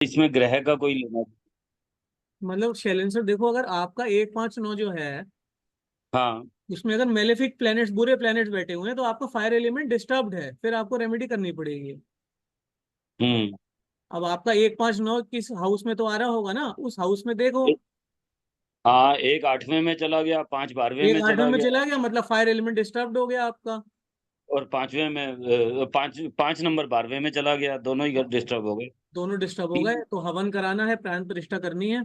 इसमें ग्रह का कोई लेना? मतलब शैलेंसर देखो, अगर आपका 1 5 9 जो है हाँ। उसमें अगर मेलेफिक प्लैनेट्स, बुरे प्लैनेट्स बैठे हुए हैं, तो आपका फायर एलिमेंट डिस्टर्ब्ड है, फिर आपको रेमेडी करनी पड़ेगी। हम्म। अब आपका 1 5 9 किस हाउस में तो आ रहा होगा ना, उस हाउस में देखो। हाँ, एक 8वें में चला गया, 5 12वें एक में 8वें चला में गया। चला गया, मतलब फायर एलिमेंट डिस्टर्ब्ड हो गया आपका। और 5वें में 5 नंबर 12वें में चला गया, दोनों ही डिस्टर्ब हो गए। दोनों डिस्टर्ब हो गए, तो हवन कराना है, प्राण प्रतिष्ठा करनी है।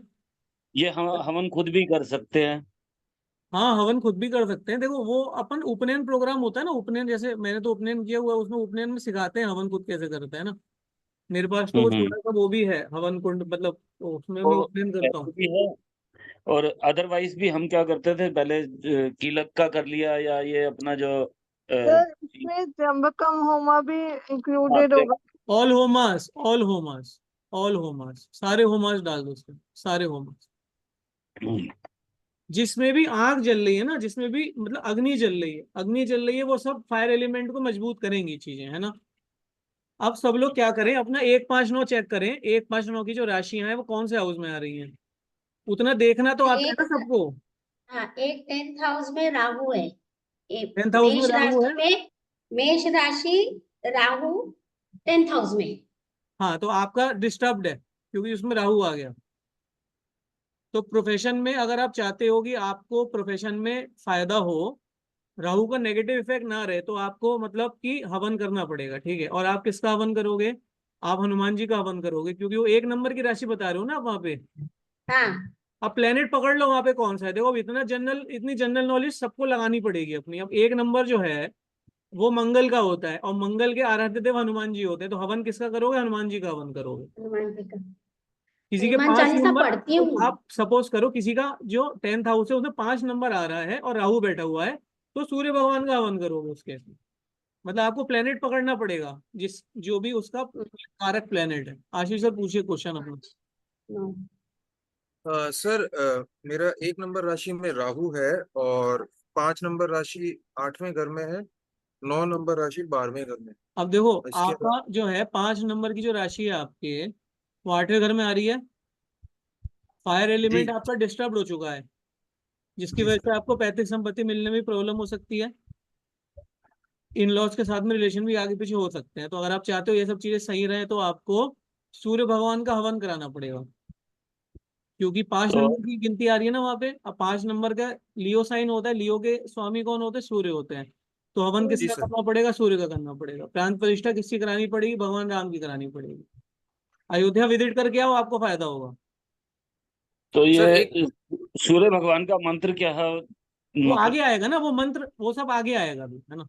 ये हम हवन खुद भी कर सकते हैं। हाँ, हवन खुद भी कर सकते हैं। देखो, वो अपन उपनयन प्रोग्राम होता है ना, उपनयन जैसे मैंने तो उपनयन किया हुआ है, उसमें उपनयन में सिखाते हैं हवन खुद कैसे करते हैं ना। मेरे पास तो वो हम्म। छोटा सा वो भी है, हवन कुंड, मतलब तो उसमें मैं तो उपनयन करता ऐसे हूँ। भी है। और अदरवाइज भी हम क्या करते थे पहले, कीलक का कर लिया, या ये अपना जो सर इसमें त्र्यंबकम होमा भी इंक्लूडेड आते। होगा? ऑल होमास, ऑल होमास, ऑल होमास, सारे होमास डाल दो उसमें, सारे होमास। जिसमें भी आग जल रही है ना, जिसमें भी मतलब अग्नि जल रही है, अग्नि जल रही है, वो सब फायर एलिमेंट को मजबूत करेंगी चीजें, है ना। अब सब लोग क्या करें, अपना 1 5 9 चेक करें, 1 5 9 की जो राशियां हैं वो कौन से हाउस में आ रही हैं। उतना देखना तो आता है एक ना सबको। हाँ, एक 10th हाउस में राहु है। एक 10th हाउस में मेष राहु है। राशि में, मेष राशि, राहु 10th हाउस में। हाँ, तो आपका डिस्टर्ब्ड है क्योंकि उसमें राहु आ गया। तो प्रोफेशन में अगर आप चाहते हो कि आपको प्रोफेशन में फायदा हो, राहु का नेगेटिव इफेक्ट ना रहे, तो आपको मतलब कि हवन करना पड़ेगा, ठीक है। और आप किसका हवन करोगे? आप हनुमान जी का हवन करोगे, क्योंकि वो 1 नंबर की राशि बता रहे हो ना आप वहां पे। हाँ, अब प्लेनेट पकड़ लो वहां पे कौन सा है, देखो अब इतनी जनरल नॉलेज सबको लगानी पड़ेगी अपनी। अब 1 नंबर जो है वो मंगल का होता है, और मंगल के आराध्य देव हनुमान जी होते हैं, तो हवन किसका करोगे? हनुमान जी का हवन करोगे। हनुमान जी का। किसी के हनुमान 5 नंबर, चालीसा पढ़ती तो हूँ। आप सपोज करो किसी का जो 10th हाउस है उसमें 5 नंबर आ रहा है और राहु बैठा हुआ है, तो सूर्य भगवान का हवन करोगे उसके। मतलब आपको प्लेनेट पकड़ना पड़ेगा, जिस जो भी उसका कारक प्लेनेट है। आशीष सर पूछिए क्वेश्चन अपना। नो। सर, मेरा 1 नंबर राशि में राहु है, और 5 नंबर राशि 8वें घर में है, 9 नंबर राशि 12वें घर में। अब देखो, इसके आपका जो है 5 नंबर की जो राशि है आपके, वो 8वें घर में आ रही है। फायर जी। एलिमेंट आपका डिस्टर्ब हो चुका है, जिसकी जी वजह सर। से आपको पैतृक संपत्ति मिलने में प्रॉब्लम हो सकती है। इन लॉज के साथ में रिलेशन भी आगे पीछे हो सकते हैं। तो अगर आप चाहते हो ये सब चीजें सही रहे, तो आपको सूर्य भगवान का हवन कराना पड़ेगा, क्योंकि पांच तो नंबर की गिनती आ रही है ना वहां पे। अब 5 नंबर का लियो साइन होता है, लियो के स्वामी कौन होते हैं? सूर्य होते हैं। तो हवन जी किसका सर। करना पड़ेगा? सूर्य का करना पड़ेगा। प्रांत प्रतिष्ठा किसकी करानी पड़ेगी? भगवान राम की करानी पड़ेगी। अयोध्या विजिट करके आओ, आपको फायदा होगा। तो सर एक ये सूर्य भगवान का मंत्र क्या है? वो मतलब। आगे आएगा ना, वो मंत्र वो सब आगे आएगा अभी, है ना।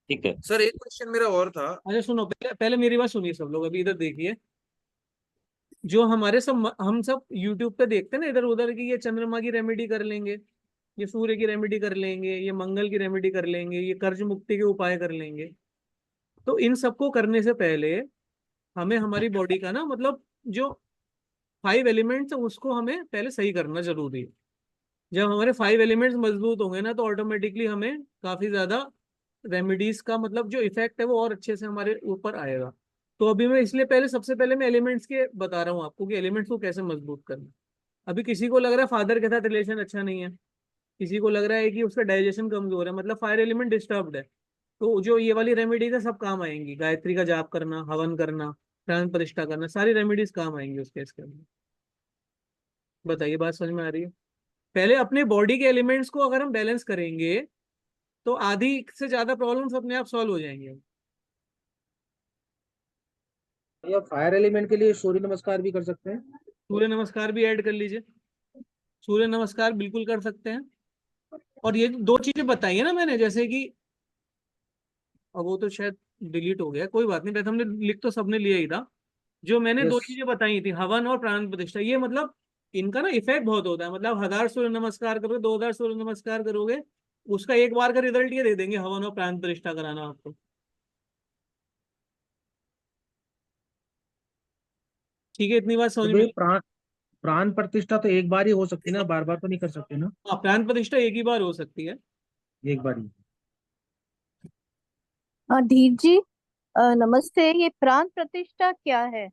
ठीक है। सर एक क्वेश्चन मेरा और था। अच्छा सुनो, पहले पहले मेरी बात सुनिए सब लोग, अभी इधर देखिए। जो हमारे सब हम सब यूट्यूब पे देखते हैं ना इधर उधर की, ये चंद्रमा की रेमेडी कर लेंगे, ये सूर्य की रेमेडी कर लेंगे, ये मंगल की रेमेडी कर लेंगे, ये कर्ज मुक्ति के उपाय कर लेंगे। तो इन सबको करने से पहले हमें हमारी बॉडी का ना, मतलब जो 5 एलिमेंट्स है उसको हमें पहले सही करना जरूरी है। जब हमारे 5 एलिमेंट्स मजबूत होंगे ना, तो ऑटोमेटिकली हमें काफी ज्यादा रेमेडीज का मतलब जो इफेक्ट है वो और अच्छे से हमारे ऊपर आएगा। तो अभी मैं इसलिए पहले, सबसे पहले मैं एलिमेंट्स के बता रहा हूँ आपको कि एलिमेंट्स को कैसे मजबूत करना। अभी किसी को लग रहा है फादर के साथ रिलेशन अच्छा नहीं है, किसी को लग रहा है कि उसका डाइजेशन कमजोर है, मतलब फायर एलिमेंट डिस्टर्ब्ड है, तो जो ये वाली रेमेडीज है सब काम आएंगी। गायत्री का जाप करना, हवन करना, प्राण प्रतिष्ठा करना, सारी रेमेडीज काम आएंगी उसके इसके अंदर। बताइए, बात समझ में आ रही है? पहले अपने बॉडी के एलिमेंट्स को अगर हम बैलेंस करेंगे, तो आधी से ज्यादा प्रॉब्लम्स अपने आप सॉल्व हो जाएंगे। या फायर एलिमेंट के लिए सूर्य नमस्कार भी कर सकते हैं? सूर्य नमस्कार भी ऐड कर लीजिए, सूर्य नमस्कार बिल्कुल कर सकते हैं। और ये दो चीजें बताई है ना मैंने, जैसे कि, अब वो तो शायद डिलीट हो गया, कोई बात नहीं, वैसे हमने लिख तो सबने लिया ही था। जो मैंने दो यस। चीजें बताई थी, हवन और प्राण प्रतिष्ठा, ये मतलब इनका ना इफेक्ट बहुत होता है। मतलब 1000 सूर्य नमस्कार करोगे, 2000 सूर्य नमस्कार करोगे, उसका एक बार का रिजल्ट ये दे देंगे, हवन और प्राण प्रतिष्ठा कराना आपको। ठीक है, इतनी बात तो समझ में भाई आई? प्राण प्राण प्रतिष्ठा तो एक बार ही हो सकती है ना, बार बार तो नहीं कर सकते ना? हाँ, प्राण प्रतिष्ठा एक ही बार हो सकती है। एक बार ही। धीर जी, नमस्ते। ये प्राण प्रतिष्ठा क्या है?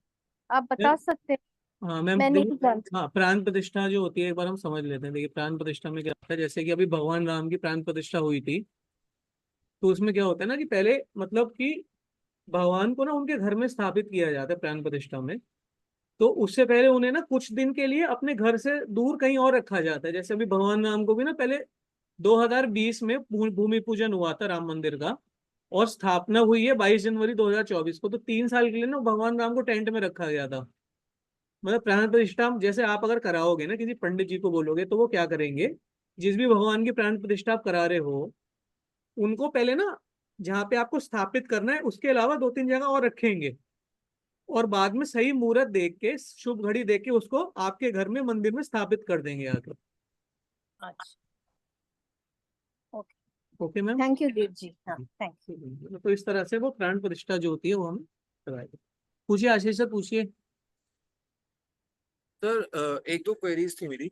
आप बता सकते हैं? हाँ मैम मैं नहीं जानती। हाँ, प्राण प्रतिष्ठा जो होती है एक बार हम समझ लेते हैं। देखिए प्राण प्रतिष्ठा में क्या होता है, जैसे कि अभी भगवान राम की प्राण प्रतिष्ठा हुई थी, तो उसमें क्या होता है ना कि पहले मतलब कि भगवान को ना उनके घर में स्थापित किया जाता है प्राण प्रतिष्ठा में। तो उससे पहले उन्हें ना कुछ दिन के लिए अपने घर से दूर कहीं और रखा जाता है। जैसे अभी भगवान राम को भी ना पहले 2020 में भूमि पूजन हुआ था राम मंदिर का, और स्थापना हुई है 22 जनवरी 2024 को। तो 3 साल के लिए ना भगवान राम को टेंट में रखा गया था। मतलब प्राण प्रतिष्ठा जैसे आप अगर कराओगे ना, किसी पंडित जी को बोलोगे तो वो क्या करेंगे, जिस भी भगवान की प्राण प्रतिष्ठा आप करा रहे हो, उनको पहले ना जहाँ पे आपको स्थापित करना है उसके अलावा 2-3 जगह और रखेंगे, और बाद में सही मुहूर्त देख के, शुभ घड़ी देख के उसको आपके घर में मंदिर में स्थापित कर देंगे आके। अच्छा, okay. Okay ma'am. Thank you Dev ji. हाँ, थैंक यू। तो इस तरह से वो प्राण प्रतिष्ठा जो होती है वो हम कराएंगे। पूछिए आशीष सर, पूछिए। सर एक दो क्वेरीज थी मेरी।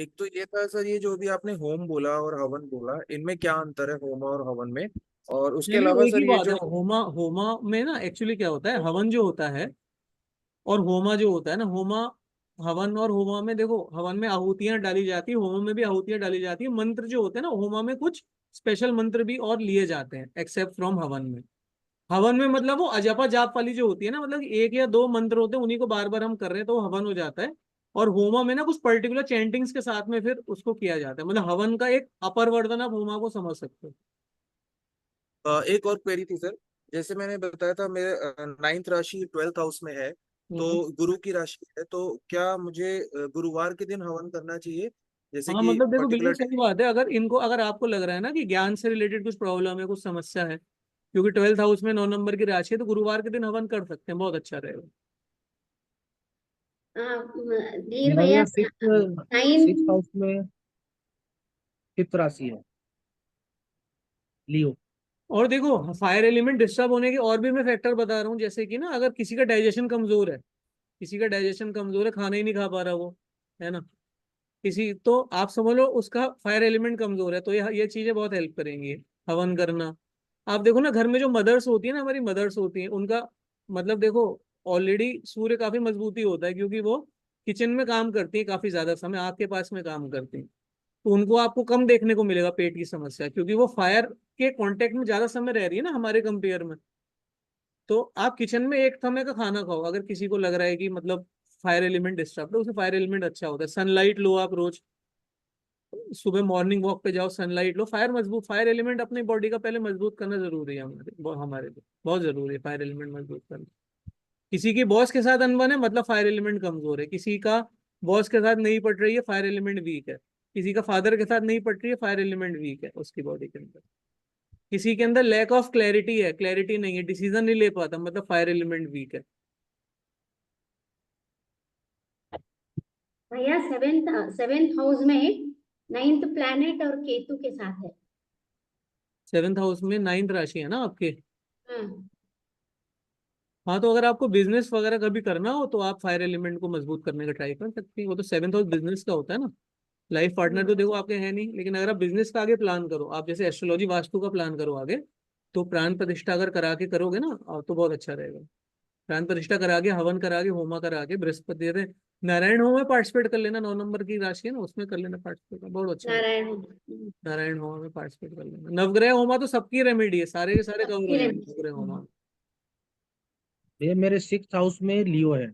एक तो ये था सर, ये जो भी आपने होम बोला और हवन बोला, इनमें क्या अंतर है होम और हवन में? और उसके नहीं नहीं, अलावा एक ही सर ये बात है। जो होमा होमा में ना एक्चुअली क्या होता है, हवन जो होता है और होमा जो होता है ना, होमा हवन और होमा में देखो, हवन में आहुतियां डाली जाती है, होमा में भी आहुतियां डाली जाती है। मंत्र जो होते हैं ना, होमा में कुछ स्पेशल मंत्र भी और लिए जाते हैं एक्सेप्ट फ्रॉम हवन में। हवन में मतलब वो अजपा जाप वाली जो होती है ना, मतलब एक या दो मंत्र होते हैं, उन्हीं को बार बार हम कर रहे हैं तो वो हवन हो जाता है। और होमा में ना कुछ पर्टिकुलर चैंटिंग्स के साथ में फिर उसको किया जाता है। मतलब हवन का एक अपर वर्जन आप होमा को समझ सकते हो। एक और क्वेरी थी सर। जैसे मैंने बताया था, मेरे नाइन्थ राशि 12th हाउस में है, तो हम्म। गुरु की राशि है, तो क्या मुझे गुरुवार के दिन हवन करना चाहिए? जैसे हाँ कि मतलब देखो बिल्कुल पर्टिकुलर। सही बात है। अगर इनको, अगर आपको लग रहा है ना कि ज्ञान से रिलेटेड कुछ प्रॉब्लम है, कुछ समस्या है, क्योंकि 12th हाउस में 9 नंबर की राशि है, तो गुरुवार के दिन हवन कर सकते हैं, बहुत अच्छा रहेगा। धीर मेरा भैया भैया सिक्स नाइन। हाउस में 5th राशि है, लियो। और देखो फायर एलिमेंट डिस्टर्ब होने के और भी मैं फैक्टर बता रहा हूँ। जैसे कि ना अगर किसी का डाइजेशन कमजोर है, किसी का डाइजेशन कमजोर है, खाना ही नहीं खा पा रहा वो, है ना, किसी, तो आप समझ लो उसका फायर एलिमेंट कमजोर है, तो ये चीजें बहुत हेल्प करेंगी हवन करना। आप देखो ना घर में जो मदर्स होती है ना, हमारी मदर्स होती हैं, उनका मतलब देखो ऑलरेडी सूर्य काफी मजबूती होता है, क्योंकि वो किचन में काम करती है काफी ज्यादा समय, आग के पास में काम करती हैं। तो उनको आपको कम देखने को मिलेगा पेट की समस्या, क्योंकि वो फायर के कांटेक्ट में ज्यादा समय रह रही है ना हमारे कंपेयर में। तो आप किचन में एक समय का खाना खाओ, अगर किसी को लग रहा है कि मतलब फायर एलिमेंट डिस्टर्ब है, उसे फायर एलिमेंट अच्छा होता है। सनलाइट लो आप रोज, सुबह मॉर्निंग वॉक पे जाओ, सनलाइट लो। फायर मजबूत, फायर एलिमेंट अपनी बॉडी का पहले मजबूत करना जरूरी है, हमारे लिए बहुत जरूरी है फायर एलिमेंट मजबूत करना। किसी की बॉस के साथ अनबन है, मतलब फायर एलिमेंट कमजोर है। किसी का बॉस के साथ नहीं पट रही है, फायर एलिमेंट वीक है। किसी का फादर के साथ नहीं पट रही है, फायर एलिमेंट वीक है उसकी बॉडी के अंदर। किसी के अंदर लैक ऑफ क्लैरिटी है, क्लैरिटी नहीं है, डिसीजन नहीं ले पाता, मतलब फायर एलिमेंट वीक है। भैया सेवेंथ हाउस में नाइन्थ प्लैनेट और केतु के साथ है। 7th हाउस में 9th राशि है ना आपके। हम्म। हाँ तो अगर आपको बिजनेस वगैरह कभी करना हो तो आप फायर एलिमेंट को मजबूत करने का ट्राई कर सकती हैं। वो तो 7th हाउस बिजनेस का होता है ना। लाइफ पार्टनर तो देखो आपके है नहीं, लेकिन अगर आप बिजनेस का आगे प्लान करो, आप जैसे एस्ट्रोलॉजी वास्तु का प्लान करो आगे, तो प्राण प्रतिष्ठा अगर करा के करोगे ना तो बहुत अच्छा रहेगा। प्राण प्रतिष्ठा करा के, हवन करा के, होमा करा के, बृहस्पति जैसे नारायण होम में पार्टिसिपेट कर लेना, 9 नंबर की राशि है ना, उसमें कर लेना पार्टिसिपेट, बहुत अच्छा है। नारायण। नारायण होमा में पार्टिसिपेट कर लेना। नवग्रह होमा तो सबकी रेमेडी है, सारे के सारे कवर हो किरण। जाएंगे नवग्रह होमा। ये मेरे 6th हाउस में लियो है।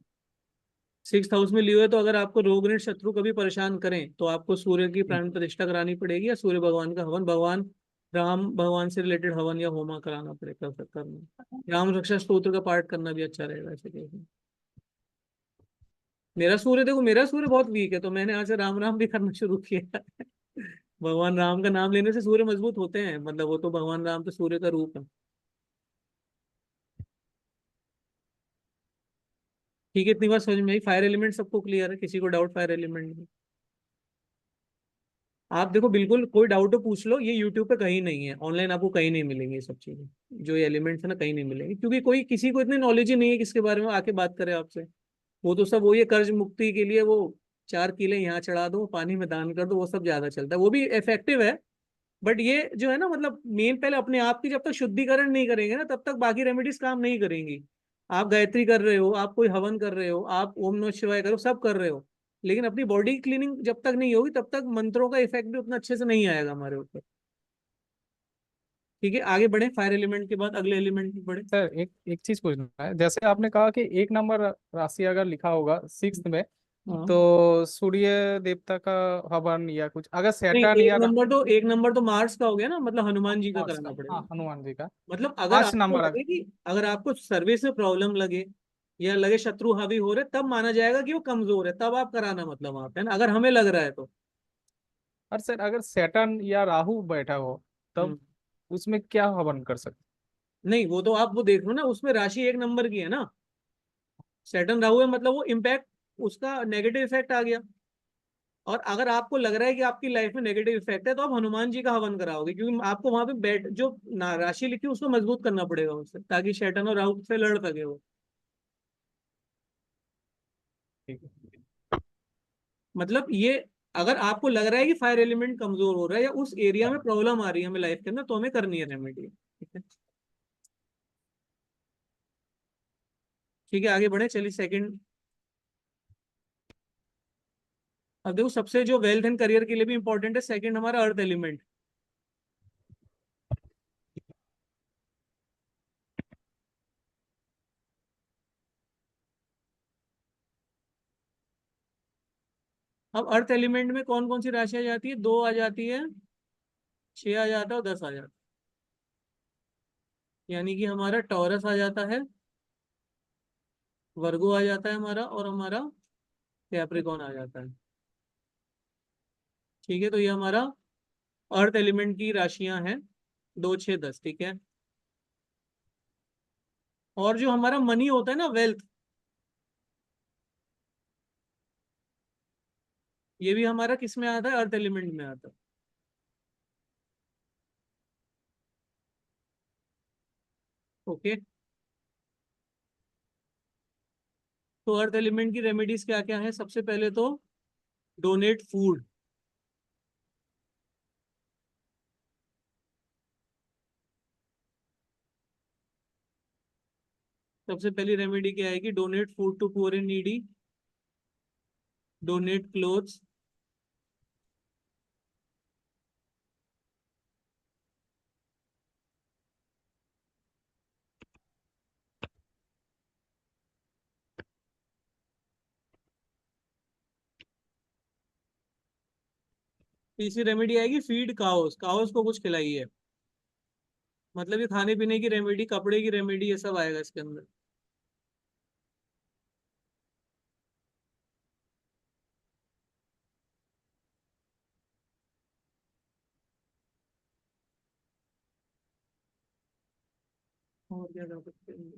6th हाउस में लियो है, तो अगर आपको रोग ऋण शत्रु कभी परेशान करें तो आपको सूर्य की प्राण प्रतिष्ठा करानी पड़ेगी, या सूर्य भगवान का हवन, भगवान राम भगवान से रिलेटेड हवन या होमा कराना पड़ेगा, करना। राम रक्षा स्तोत्र का पाठ करना भी अच्छा रहेगा ऐसे केस में। मेरा सूर्य देखो, मेरा सूर्य बहुत वीक है, तो मैंने आज से राम राम भी करना शुरू किया है। भगवान राम का नाम लेने से सूर्य मजबूत होते हैं, मतलब वो तो भगवान राम तो सूर्य का रूप है। ठीक है, इतनी बात समझ में आई। फायर एलिमेंट सबको क्लियर है, किसी को डाउट फायर एलिमेंट में? आप देखो बिल्कुल कोई डाउट हो पूछ लो, ये यूट्यूब पे कहीं नहीं है, ऑनलाइन आपको कहीं नहीं मिलेंगे ये सब चीजें। जो ये एलिमेंट्स है ना, कहीं नहीं मिलेंगे, क्योंकि कोई किसी को इतनी नॉलेज ही नहीं है किसके बारे में आके बात करे आपसे। वो तो सब वो ये कर्ज मुक्ति के लिए वो 4 किले यहाँ चढ़ा दो, पानी में दान कर दो, वो सब ज्यादा चलता है, वो भी इफेक्टिव है। बट ये जो है ना, मतलब मेन पहले अपने आप की जब तक शुद्धिकरण नहीं करेंगे ना, तब तक बाकी रेमेडीज काम नहीं करेंगी। आप गायत्री कर रहे हो, आप कोई हवन कर रहे हो, आप ओम नमः शिवाय करो, सब कर रहे हो, लेकिन अपनी बॉडी की क्लीनिंग जब तक नहीं होगी तब तक मंत्रों का इफेक्ट भी उतना अच्छे से नहीं आएगा हमारे ऊपर। ठीक है, आगे बढ़े, फायर एलिमेंट के बाद अगले एलिमेंट में बढ़े। सर एक चीज पूछना है, जैसे आपने कहा कि एक नंबर राशि अगर लिखा होगा सिक्स में, हाँ। तो सूर्य देवता का हवन या कुछ, अगर नहीं, सैटर्न या एक नंबर तो मार्स का हो गया ना, मतलब हनुमान जी का मार्स कराना का, पड़ेगा। हाँ हनुमान जी का। मतलब अगर 5 आपको नंबर लगे कि अगर आपको सर्विस में प्रॉब्लम लगे या लगे शत्रु हावी हो रहे, तब माना जाएगा कि वो कमजोर है, तब आप कराना, मतलब वहां पे, है ना, अगर हमें लग रहा है तो। और सर अगर सैटर्न या राहु बैठा हो, तब हम्म। उसमें क्या हवन कर सकते? नहीं, वो तो आप वो देख लो ना, उसमें राशि एक नंबर की है ना, सैटर्न राहु है, मतलब वो इम्पैक्ट, उसका नेगेटिव इफेक्ट आ गया। और अगर आपको लग रहा है कि आपकी लाइफ में नेगेटिव इफेक्ट है, तो आप हनुमान जी का हवन कराओगे, क्योंकि आपको वहां पे बैठ जो राशि लिखी है उसको मजबूत करना पड़ेगा उससे, ताकि सैटर्न और राहु से लड़ सके वो। ठीक है। मतलब ये, अगर आपको लग रहा है कि फायर एलिमेंट कमजोर हो रहा है या उस एरिया में प्रॉब्लम आ रही है हमें लाइफ के अंदर, तो हमें करनी है रेमेडी। ठीक है, ठीक है, आगे बढ़े, चलिए सेकंड। अब देखो, सबसे जो वेल्थ एंड करियर के लिए भी इंपॉर्टेंट है, सेकंड हमारा अर्थ एलिमेंट। अब अर्थ एलिमेंट में कौन कौन सी राशि आ जाती है? 2 आ जाती है, 6 आ जाता है और 10 आ जाता है। यानी कि हमारा टॉरस आ जाता है, वर्गो आ जाता है हमारा, और हमारा कैप्रिकॉन आ जाता है। ठीक है, तो ये हमारा अर्थ एलिमेंट की राशियां हैं, 2, 6, 10। ठीक है, और जो हमारा मनी होता है ना, वेल्थ, ये भी हमारा किस में आता है? अर्थ एलिमेंट में आता है। ओके, तो अर्थ एलिमेंट की रेमेडीज क्या क्या है? सबसे पहले तो डोनेट फूड। सबसे पहली रेमेडी क्या है कि donate food to poor and needy, donate clothes. तीसरी रेमेडी आएगी फीड काउस, काउस को कुछ खिलाइए। मतलब ये खाने पीने की रेमेडी, कपड़े की रेमेडी, ये सब आएगा इसके अंदर। और क्या कर सकते हैं?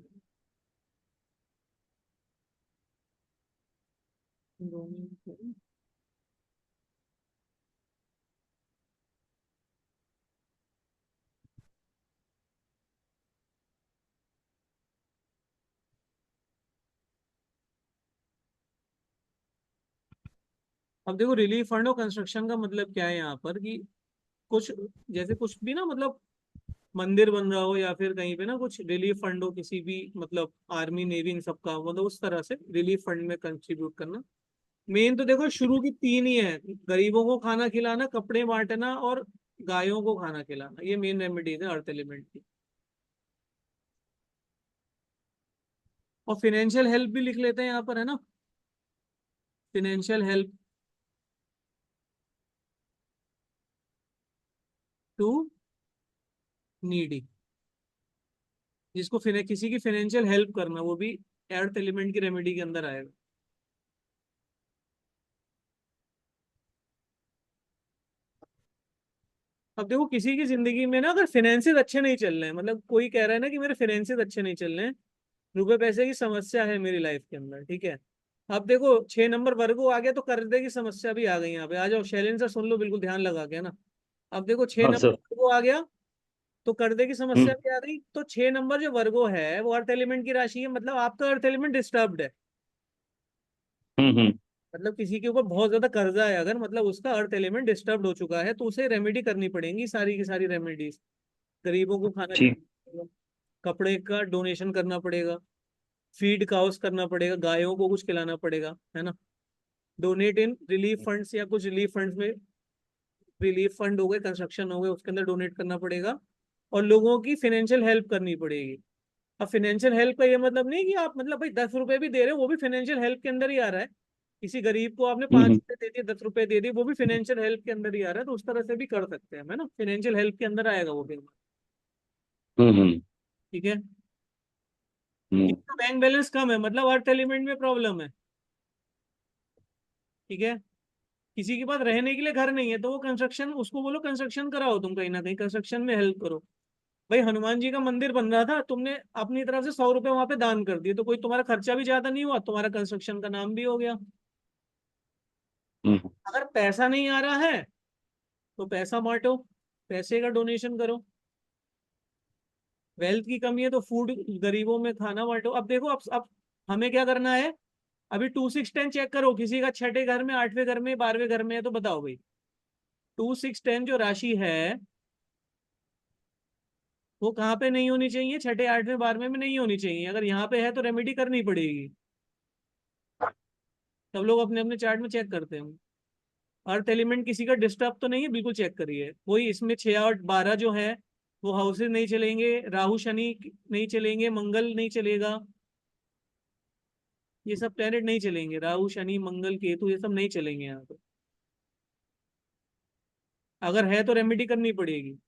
अब देखो, रिलीफ फंड और कंस्ट्रक्शन का मतलब क्या है यहाँ पर, कि कुछ, जैसे कुछ भी ना, मतलब मंदिर बन रहा हो या फिर कहीं पे ना कुछ रिलीफ फंड हो, किसी भी, मतलब आर्मी नेवी इन सबका, मतलब उस तरह से रिलीफ फंड में कंट्रीब्यूट करना। मेन तो देखो शुरू की 3 ही है, गरीबों को खाना खिलाना, कपड़े बांटना और गायों को खाना खिलाना, ये मेन रेमेडीज है अर्थ एलिमेंट की। और फिनेंशियल हेल्प भी लिख लेते हैं यहाँ पर, है ना, फिनेंशियल हेल्प टू नीडी, जिसको किसी की फाइनेंशियल हेल्प करना, वो भी अर्थ एलिमेंट की रेमेडी के अंदर आएगा। अब देखो, किसी की जिंदगी में ना अगर फाइनेंसेस अच्छे नहीं चल रहे हैं, मतलब कोई कह रहा है ना कि मेरे फाइनेंसेस अच्छे नहीं चल रहे हैं, रुपए पैसे की समस्या है मेरी लाइफ के अंदर, ठीक है। अब देखो, 6 नंबर वर्गो आ गया, तो कर्जे की समस्या भी आ गई यहाँ पे। आ जाओ शैलेंद्र सर, सुन लो बिल्कुल ध्यान लगा के, है ना। अब देखो, 6 हाँ नंबर सर। वर्गो आ गया, तो कर्जे की समस्या हम्म भी आ गई। तो 6 नंबर जो वर्गो है वो अर्थ एलिमेंट की राशि है, मतलब आपका अर्थ एलिमेंट डिस्टर्ब्ड है। हम्म। मतलब किसी के ऊपर बहुत ज्यादा कर्जा है अगर, मतलब उसका अर्थ एलिमेंट डिस्टर्ब हो चुका है, तो उसे रेमेडी करनी पड़ेगी, सारी की सारी रेमेडीज। गरीबों को खाना ठीक। खिलाना पड़ेगा, कपड़े का डोनेशन करना पड़ेगा, फीड काउस करना पड़ेगा, गायों को कुछ खिलाना पड़ेगा, है ना। डोनेट इन रिलीफ फंड्स या कुछ रिलीफ फंड्स में, रिलीफ फंड हो गए, कंस्ट्रक्शन हो गए, उसके अंदर डोनेट करना पड़ेगा। और लोगों की फाइनेंशियल हेल्प करनी पड़ेगी। अब फाइनेंशियल हेल्प का ये मतलब नहीं कि आप मतलब भाई 10 रुपए भी दे रहे हो, वो भी फाइनेंशियल हेल्प के अंदर ही आ रहा है। किसी गरीब को आपने 5 रुपए दे दिए, 10 रुपए दे दिए, वो भी फाइनेंशियल हेल्प के अंदर ही आ रहा है। तो उस तरह से भी कर सकते हैं, है ना, फाइनेंशियल हेल्प के अंदर आएगा वो भी। ठीक है। किसका बैंक बैलेंस कम है, मतलब अर्थ एलिमेंट में प्रॉब्लम है। ठीक है। किसी के पास रहने के लिए घर नहीं है, तो वो कंस्ट्रक्शन, उसको बोलो कंस्ट्रक्शन कराओ, तुम कहीं ना कहीं कंस्ट्रक्शन में हेल्प करो। भाई हनुमान जी का मंदिर बन रहा था, तुमने अपनी तरफ से 100 रुपए वहां पे दान कर दिए, तो कोई तुम्हारा खर्चा भी ज्यादा नहीं हुआ, तुम्हारा कंस्ट्रक्शन का नाम भी हो गया। अगर पैसा नहीं आ रहा है तो पैसा बांटो, पैसे का डोनेशन करो। वेल्थ की कमी है तो फूड, गरीबों में खाना बांटो। अब देखो, अब हमें क्या करना है, अभी 2 6 10 चेक करो, किसी का 6ठे घर में, 8वें घर में, 12वें घर में है, तो बताओ भाई 2 6 10 जो राशि है वो कहाँ पे नहीं होनी चाहिए, 6ठे 8वें 12वें में नहीं होनी चाहिए। अगर यहाँ पे है तो रेमेडी करनी पड़ेगी। सब लोग अपने अपने चार्ट में चेक करते हैं। अर्थ एलिमेंट किसी का डिस्टर्ब तो नहीं है, बिल्कुल चेक करिए। कोई इसमें 6 और 12 जो है वो हाउसेज नहीं चलेंगे, राहु शनि नहीं चलेंगे, मंगल नहीं चलेगा, ये सब प्लेनेट नहीं चलेंगे, राहु शनि मंगल केतु ये सब नहीं चलेंगे यहाँ पे। अगर है तो रेमेडी करनी पड़ेगी।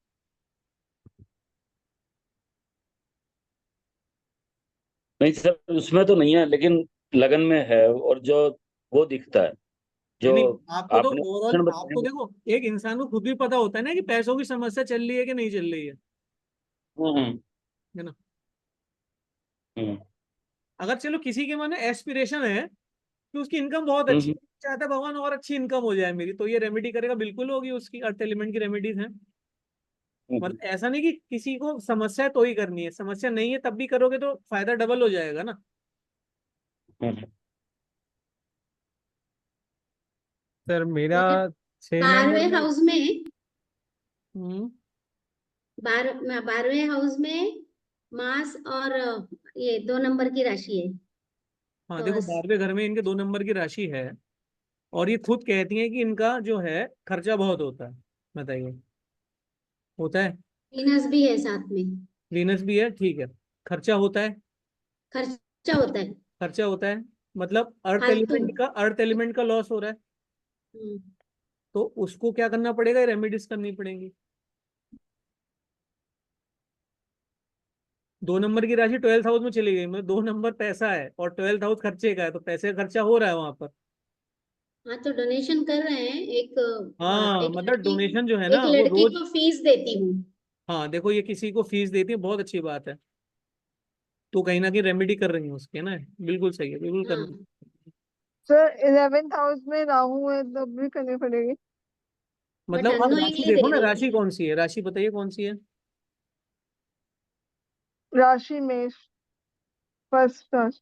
नहीं सर, उसमें तो नहीं है, लेकिन लगन में है, और जो वो दिखता है, नहीं जो नहीं, आपको तो आपने ओवरऑल, लक्षण बताए आपको देखो, एक इंसान को खुद भी पता होता है ना कि पैसों की समस्या चल रही है कि नहीं चल रही हम्म है ना। हम्म अगर चलो किसी के मन में एस्पिरेशन है कि उसकी इनकम बहुत अच्छी हम्म है, चाहता है भगवान और अच्छी इनकम हो जाए मेरी, तो ये रेमेडी करेगा, बिल्कुल होगी उसकी। अर्थ एलिमेंट की रेमेडीज हैं। हम्म मतलब ऐसा नहीं कि किसी को समस्या है तो ही करनी है, समस्या नहीं है तब भी करोगे तो फायदा डबल हो जाएगा ना। हम्म। सर मेरा मेरे 6 नंबर 12वें में। हाउस में, हम्म 12वें हाउस में मास और ये 2 नंबर की राशि है। हाँ तो देखो, 12वें घर में इनके 2 नंबर की राशि है, और ये खुद कहती है कि इनका जो है खर्चा बहुत होता है। बताइए, होता है। वीनस भी है साथ में। वीनस भी है, ठीक है। खर्चा होता है, खर्चा होता है खर्चा होता है, मतलब अर्थ फालतू। एलिमेंट का, अर्थ एलिमेंट का लॉस हो रहा है। हम्म, तो उसको क्या करना पड़ेगा, रेमेडीज करनी पड़ेंगी। 2 नंबर की राशि 12th हाउस में चली गई, मतलब 2 नंबर पैसा है और 12th हाउस खर्चे का है, तो पैसे का खर्चा हो रहा है वहां पर। हाँ तो डोनेशन कर रहे हैं। हाँ एक मतलब लड़की, डोनेशन जो है एक ना वो लड़की रोज। को फीस देती हूँ। हाँ देखो, ये किसी को फीस देती है, बहुत अच्छी बात है। तो कहीं ना कहीं रेमेडी कर रही है उसके ना, बिल्कुल सही है, बिल्कुल करनी। हाँ सर 11th हाउस में राहु है तब भी करनी पड़ेगी। बट मतलब अब राशि अननोइंगली देखो दे ना, रही राशि हूँ। कौन सी है, राशि बताइए कौन सी है। राशि मेष, फर्स्ट राशि।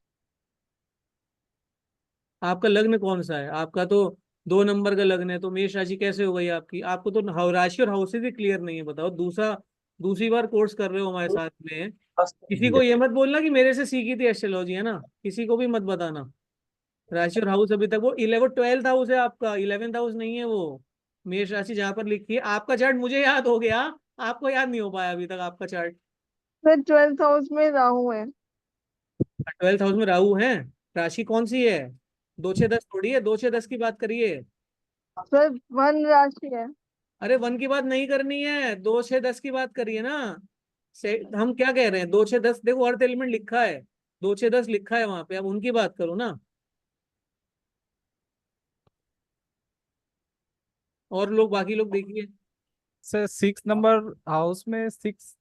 आपका लग्न कौन सा है, आपका तो 2 नंबर का लग्न है, तो मेष राशि कैसे हो गई आपकी। आपको तो राशि और हाउसेज ही क्लियर नहीं है। बताओ, दूसरी बार कोर्स कर रहे हो हमारे साथ में। किसी को ये मत बोलना कि मेरे से सीखी थी एस्ट्रोलॉजी, है ना, किसी को भी मत बताना। राशि और हाउस अभी तक वो 12th हाउस है आपका, 11th हाउस नहीं है वो। मेष राशि जहां पर लिखी है, आपका चार्ट मुझे याद हो गया, आपको याद नहीं हो पाया अभी तक आपका चार्ट। सर 12th हाउस में राहु है। 12th हाउस में राहु है। राशि कौन सी है, 2 6 10 थोड़ी है, 2 6 10 की बात करिए। सर वन राशि है। अरे 1 की बात नहीं करनी है, 2 6 10 की बात करिए ना। से हम क्या कह रहे हैं, 2 6 10 देखो, अर्थ एलिमेंट लिखा है, 2 6 10 लिखा है वहां पे, अब उनकी बात करो ना। और लोग, बाकी लोग देखिए। सर 6 नंबर हाउस में 6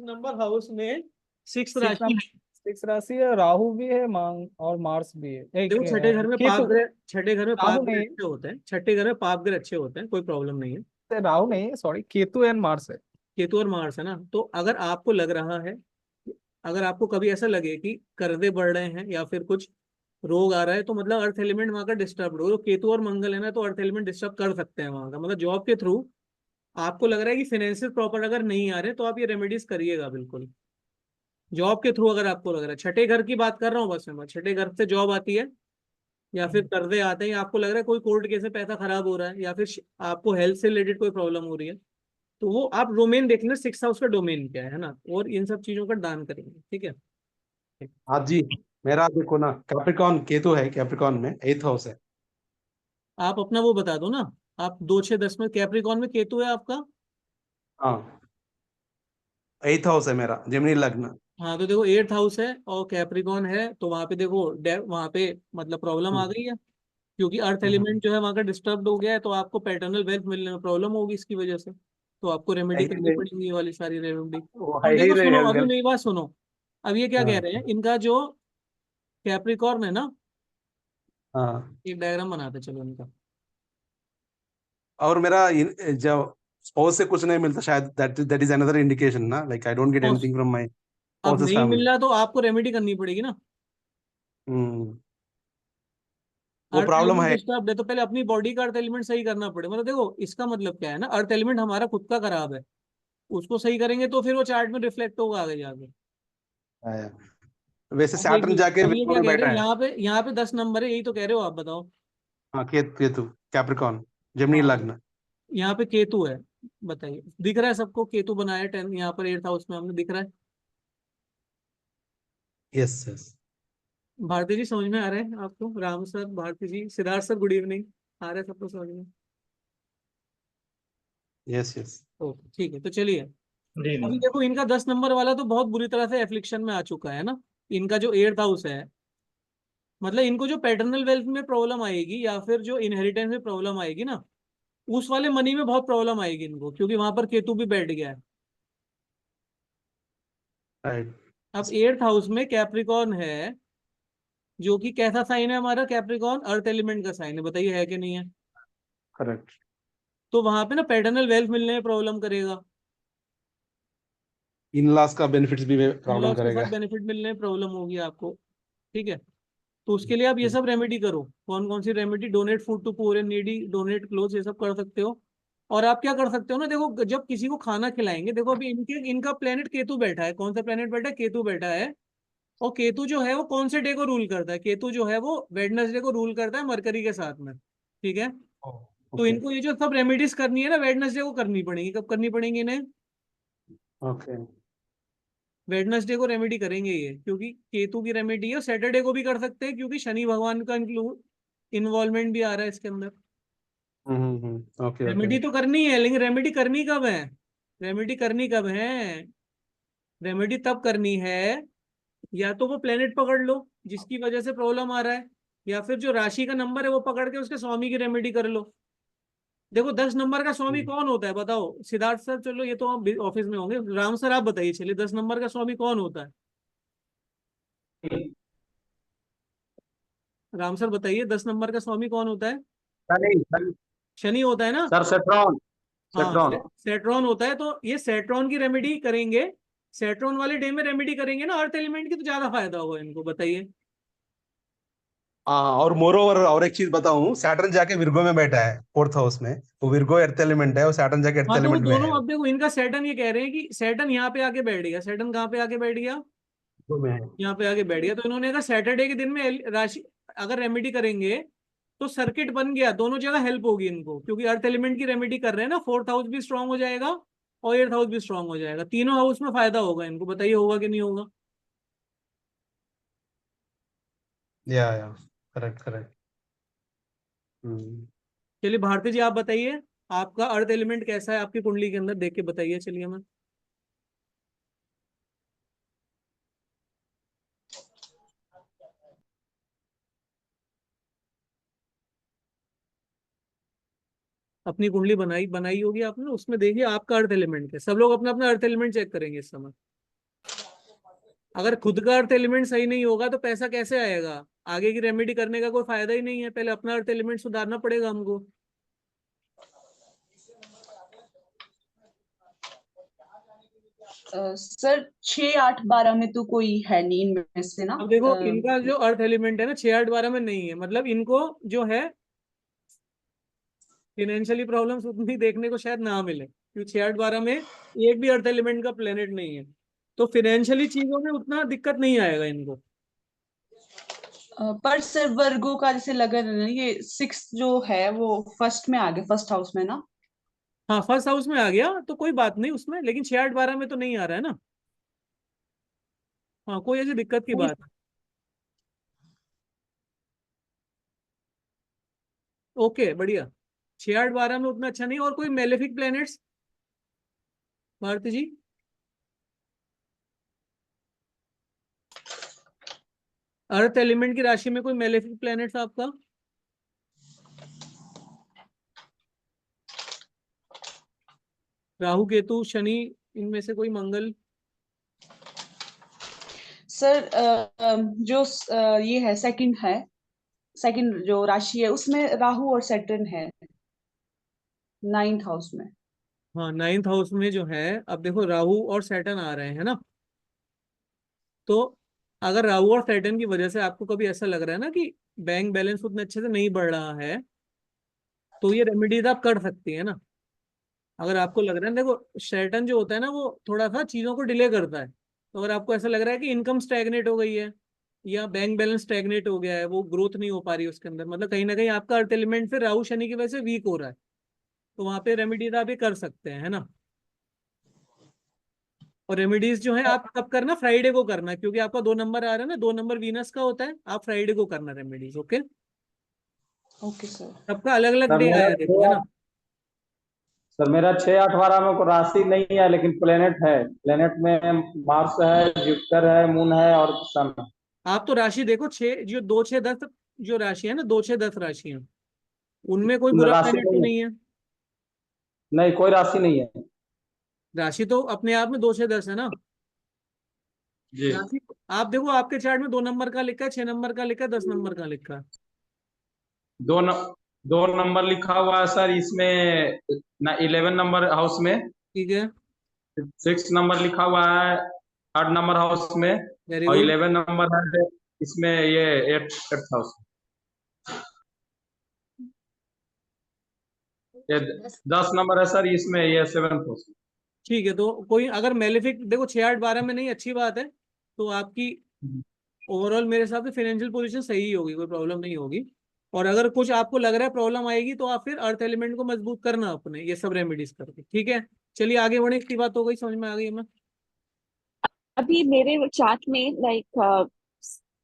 नंबर हाउस में 6 सिक्स राशि नंबर है। 6 राशि है, राहु भी है, मांग और मार्स भी है, एक देखो, छठे घर में पाप केतु। ग्रह, छठे घर में राहु पाप ग्रह नहीं अच्छे होते हैं, छठे घर में पाप ग्रह अच्छे होते हैं, कोई प्रॉब्लम नहीं है। है, राहु नहीं है, सॉरी, केतु एंड मार्स है। केतु और मार्स है ना, तो अगर आपको लग रहा है, अगर आपको कभी ऐसा लगे कि कर्जे बढ़ रहे हैं या फिर कुछ रोग आ रहा है, तो मतलब अर्थ एलिमेंट वहां का डिस्टर्ब हो, तो केतु और मंगल है ना, तो अर्थ एलिमेंट डिस्टर्ब कर सकते हैं वहां का, मतलब जॉब के थ्रू। आपको लग रहा है कि फाइनेंशियल प्रॉपर अगर नहीं आ रहे, तो आप ये रेमेडीज करिएगा बिल्कुल। जॉब के थ्रू अगर आपको लग रहा है, छठे घर की बात कर रहा हूँ बस मैं, छठे घर से जॉब आती है या फिर कर्जे आते हैं, या आपको लग रहा है कोई कोर्ट केस में पैसा खराब हो रहा है, या फिर आपको हेल्थ से रिलेटेड कोई प्रॉब्लम हो रही है, तो वो आप डोमेन देख लेना, 6th हाउस का डोमेन क्या है ना, और इन सब चीजों का दान करेंगे, ठीक है। हाँ जी। मेरा देखो ना, कैप्रिकॉन केतु है, कैप्रिकॉन में 8th हाउस है। आप अपना वो बता दो ना, आप 2 6 10 में कैप्रिकॉन में केतु है आपका। हाँ, 8th हाउस है मेरा, जेमिनी लग्न। हाँ तो देखो 8th हाउस है और कैप्रिकॉन है, तो वहां पे देखो वहां पे मतलब प्रॉब्लम आ हम्म, गई है, क्योंकि अर्थ हम्म। एलिमेंट जो है वहां का डिस्टर्ब हो गया है, तो आपको पैटर्नल वेल्थ मिलने में प्रॉब्लम होगी इसकी वजह से, तो आपको रेमेडी करनी यही पड़ेगी, ये वाली सारी रेमेडी। वो है अब ही देखो सुनो, रहेगा। अभी मेरी बात सुनो, अब ये क्या कह हाँ रहे हैं, इनका जो कैप्रिकॉर्न है ना, हाँ। एक डायग्राम बनाते चलो इनका। और मेरा जब स्पाउस से कुछ नहीं मिलता शायद, दैट इज अनदर इंडिकेशन ना, like I don't get Spouse- anything from my अब स्पाउसेस नहीं मिल फैमिली। रहा तो आपको रेमेडी करनी पड़ेगी ना। हम्म। वो अर्थ प्रॉब्लम एलिमेंट है। डिस्टर्ब है तो पहले अपनी बॉडी का अर्थ एलिमेंट सही करना पड़े, मतलब देखो इसका मतलब क्या है ना, अर्थ एलिमेंट हमारा खुद का खराब है, उसको सही करेंगे तो फिर वो चार्ट में रिफ्लेक्ट होगा आगे जाके। आया। वैसे अब सैटर्न देखिए, जाके अब ये विर्गो क्या में कह रहे बैठा हैं, है। यहाँ पे 10 नंबर है, यही तो कह रहे हो आप, बताओ। हाँ, केतु कैप्रिकॉन, जेमिनी हाँ लग्न। यहाँ पे केतु है, बताइए दिख रहा है सबको, केतु बनाया 10 यहाँ पर 8th हाउस में हमने, दिख रहा है। Yes yes. भारती जी समझ में आ रहा है आपको, राम सर, भारती जी, सिद्धार्थ सर, गुड इवनिंग, आ रहा है सबको समझ में। Yes yes. ओके ठीक है, तो चलिए जी अभी नहीं। देखो इनका 10 नंबर वाला तो बहुत बुरी तरह से एफ्लिक्शन में आ चुका है ना, इनका जो 8th हाउस है, मतलब इनको जो पैटर्नल वेल्थ में प्रॉब्लम आएगी या फिर जो इनहेरिटेंस में प्रॉब्लम आएगी ना, उस वाले मनी में बहुत प्रॉब्लम आएगी इनको, क्योंकि वहां पर केतु भी बैठ गया है। राइट। अब 8th हाउस में कैप्रिकॉर्न है, जो कि कैसा साइन है हमारा, कैप्रिकॉर्न अर्थ एलिमेंट का साइन है, बताइए है कि नहीं है। करेक्ट। तो वहां पे ना पैटर्नल वेल्थ मिलने में प्रॉब्लम करेगा, इन लॉस का बेनिफिट्स भी इन प्रॉब्लम लॉज के साथ करेगा। बेनिफिट मिलने में प्रॉब्लम होगी आपको, ठीक है। तो उसके लिए आप ये सब रेमेडी करो, कौन कौन सी remedy, donate food to poor and needy, donate cloth, ये सब कर सकते हो। और आप क्या कर सकते हो ना, देखो जब किसी को खाना खिलाएंगे, देखो अभी इनका प्लेनेट केतु बैठा है, कौन सा प्लेनेट बैठा है, केतु बैठा है। और केतु जो है वो कौन से डे को रूल करता है, केतु जो है वो वेडनेसडे को रूल करता है मरकरी के साथ में, ठीक है। तो ओके इनको ये जो सब रेमेडीज करनी है ना, वेडनेसडे को करनी पड़ेगी, कब करनी पड़ेंगी इन्हें, ओके। वेडनेसडे को रेमेडी करेंगे ये, क्योंकि केतु की रेमेडी है, और सैटरडे को भी कर सकते हैं क्योंकि शनि भगवान का इंक्लूड इन्वॉल्वमेंट भी आ रहा है इसके अंदर। Okay okay. रेमेडी तो करनी है, लेकिन रेमेडी करनी कब है, रेमेडी करनी कब है, रेमेडी तब करनी है, या तो वो प्लेनेट पकड़ लो जिसकी वजह से प्रॉब्लम आ रहा है, या फिर जो राशि का नंबर है वो पकड़ के उसके स्वामी की रेमेडी कर लो। देखो 10 नंबर का स्वामी कौन होता है बताओ, सिद्धार्थ सर, चलो ये तो आप ऑफिस में होंगे, राम सर आप बताइए, चलिए 10 नंबर का स्वामी कौन होता है, राम सर बताइए 10 नंबर का स्वामी कौन होता है। शनि। शनि होता है ना। सर सेट्रॉन। हाँ सेट्रॉन। सेट्रॉन होता है, तो ये सेट्रॉन की रेमेडी करेंगे, सेट्रॉन वाले डे में रेमेडी करेंगे ना अर्थ एलिमेंट की, तो ज्यादा फायदा होगा इनको, बताइए। हाँ, और मोर ओवर और एक चीज बताऊं, सैटर्न जाके विर्गो में बैठा है 4th हाउस में। वो विर्गो अर्थ एलिमेंट है, और सैटर्न जाके अर्थ हाँ तो वो एलिमेंट में दोनों, है। अब देखो इनका सैटर्न, ये कह रहे हैं कि सैटर्न यहाँ पे आके बैठ गया, सैटर्न कहाँ पे आके बैठ गया, विर्गो में है। यहाँ पे आके बैठ गया, तो इन्होंने कहा सैटरडे के दिन में राशि अगर रेमेडी करेंगे तो सर्किट बन गया, दोनों जगह हेल्प होगी इनको, क्योंकि अर्थ एलिमेंट की रेमेडी कर रहे हैं ना, 4th हाउस भी स्ट्रांग हो जाएगा और 8th हाउस भी स्ट्रांग हो जाएगा, तीनों हाउस में फायदा होगा इनको, बताइए होगा कि नहीं होगा। या करेक्ट करेक्ट। हम्म। चलिए भारती जी आप बताइए, आपका अर्थ एलिमेंट कैसा है आपकी कुंडली के अंदर, देख के बताइए, चलिए मैं। अपनी कुंडली बनाई बनाई होगी आपने, उसमें देखिए आपका अर्थ एलिमेंट है, सब लोग अपना अपना अर्थ एलिमेंट चेक करेंगे इस समय। अगर खुद का अर्थ एलिमेंट सही नहीं होगा तो पैसा कैसे आएगा, आगे की रेमेडी करने का कोई फायदा ही नहीं है, पहले अपना अर्थ एलिमेंट सुधारना पड़ेगा हमको। सर 6 8 12 में तो कोई है नहीं इनमें से ना। अब देखो इनका जो अर्थ एलिमेंट है ना 6 8 12 में नहीं है, मतलब इनको जो है फिनेंशियली प्रॉब्लम्स उतनी देखने को शायद ना मिले, क्योंकि 6 8 12 में एक भी अर्थ एलिमेंट का प्लेनेट नहीं है। तो फाइनेंशियली चीजों में उतना दिक्कत नहीं आएगा इनको। पर सर वर्गो का जैसे लगा ना, ये 6 जो है वो फर्स्ट में आ गया, फर्स्ट हाउस में ना। हाँ फर्स्ट हाउस में आ गया तो कोई बात नहीं उसमें, लेकिन 6 8 12 में तो नहीं आ रहा है ना। हाँ कोई ऐसी दिक्कत की बात नहीं। ओके बढ़िया। 6 8 12 में उतना अच्छा नहीं। और कोई मेलेफिक प्लैनेट्स भारती जी? अर्थ एलिमेंट की राशि में कोई मेलेफिक प्लैनेट्स आपका? राहु केतु शनि, इनमें से कोई? मंगल? सर जो ये है सेकंड जो राशि है उसमें राहु और सैटर्न है 9th हाउस में। हाँ 9th हाउस में जो है, अब देखो राहु और सैटर्न आ रहे हैं ना, तो अगर राहु और सैटर्न की वजह से आपको कभी ऐसा लग रहा है ना कि बैंक बैलेंस उतने अच्छे से नहीं बढ़ रहा है, तो ये रेमेडीज आप कर सकती है ना। अगर आपको लग रहा है, देखो सैटर्न जो होता है ना वो थोड़ा सा चीजों को डिले करता है, तो अगर आपको ऐसा लग रहा है कि इनकम स्टैग्नेट हो गई है या बैंक बैलेंस स्टैग्नेट हो गया है, वो ग्रोथ नहीं हो पा रही है उसके अंदर, मतलब कहीं ना कहीं आपका अर्थ एलिमेंट फिर राहु शनि की वजह से वीक हो रहा है, तो वहां पे रेमेडीज आप ये कर सकते हैं, है ना। और रेमेडीज जो है आप कब करना, फ्राइडे को करना, क्योंकि आपका 2 नंबर आ रहा है ना, 2 नंबर वीनस का होता है, आप फ्राइडे को करना रेमेडीज। Okay, okay sir. सबका अलग अलग सर डे मेरा आया देखो, है ना। सर मेरा 6 8 12 में कोई राशि नहीं है, लेकिन प्लेनेट है। प्लेनेट में मार्स है, जुपिटर है, मून है और सन है। आप तो राशि देखो, 6 जो 2 6 10 जो राशि है ना, 2 6 10 राशि है, उनमें कोई बुरा राशि प्लैनेट तो नहीं है, नहीं है। नहीं कोई राशि नहीं है राशि तो अपने आप में 2 6 10 है ना। जी। राशि आप देखो, आपके चार्ट में 2 नंबर का लिखा है, 6 नंबर का लिखा है, 10 नंबर का लिखा है। दो न, 2 नंबर लिखा हुआ है सर इसमें, 11 नंबर हाउस में। ठीक है, 6 नंबर लिखा हुआ है 8 नंबर हाउस में। वेरी और गुड। 11 नंबर है इसमें, ये 8th हाउस में। ये 10 नंबर है सर इसमें, ये 7th हाउस में। ठीक है, तो कोई अगर मेलेफिक देखो 6 8 12 में नहीं, अच्छी बात है, तो आपकी ओवरऑल मेरे हिसाब से फाइनेंशियल पोजीशन सही होगी, कोई प्रॉब्लम नहीं होगी। और अगर कुछ आपको लग रहा है प्रॉब्लम आएगी, तो आप फिर अर्थ एलिमेंट को मजबूत करना अपने, ये सब रेमेडीज करके। ठीक है, चलिए आगे बढ़े, की बात हो गई, समझ में आ गई हमें। अभी मेरे चार्ट में लाइक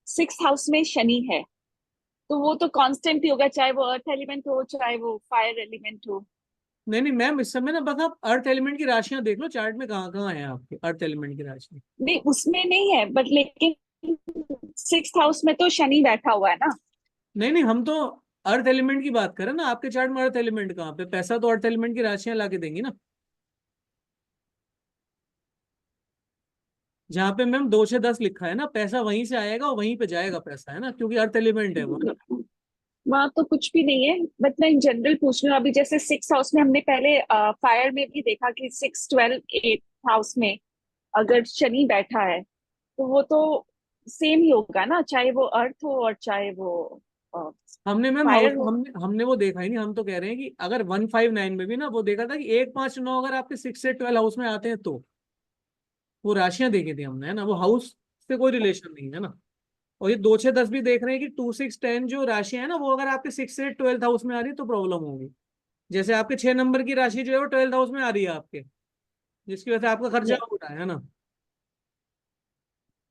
6th हाउस में शनि है, तो वो तो कांस्टेंट ही होगा, चाहे वो अर्थ एलिमेंट हो चाहे वो फायर एलिमेंट हो। नहीं नहीं मैम, इस समय ना बस आप अर्थ एलिमेंट की राशियां देख लो चार्ट में, कहाँ कहाँ है आपके अर्थ एलिमेंट की राशि। नहीं उसमें नहीं है, बट लेकिन 6th हाउस में तो शनि बैठा हुआ है ना। नहीं नहीं, हम तो अर्थ एलिमेंट की बात करें ना, आपके चार्ट में अर्थ एलिमेंट कहाँ पे, पैसा तो अर्थ एलिमेंट की राशियां ला के देंगी ना। जहाँ पे मैम 2 6 10 लिखा है ना, पैसा वहीं से आएगा और वहीं पे जाएगा पैसा, है ना, क्योंकि अर्थ एलिमेंट है वो, है ना। वहां तो कुछ भी नहीं है, बट मैं इन जनरल पूछ रही हूँ। अभी जैसे 6th हाउस में हमने पहले फायर में भी देखा कि 6 12 8th हाउस में अगर शनि बैठा है, तो वो तो सेम ही होगा ना, चाहे वो अर्थ हो और चाहे वो हमने मैम हाउस फायर हो। हमने वो देखा ही नहीं, हम तो कह रहे हैं कि अगर 159 में भी ना वो देखा था कि 1 5 9 अगर आपके 6 से 12 हाउस में आते हैं, तो वो राशियां देखी थी हमने, है ना, वो हाउस से कोई रिलेशन नहीं है ना। और ये 2 6 10 भी देख रहे हैं कि 2 6 10 जो राशियां है ना, वो अगर आपके 6 से 12th हाउस में आ रही है तो प्रॉब्लम होगी। जैसे आपके 6 नंबर की राशि जो है वो 12th हाउस में आ रही है आपके, जिसकी वजह से आपका खर्चा हो रहा है ना।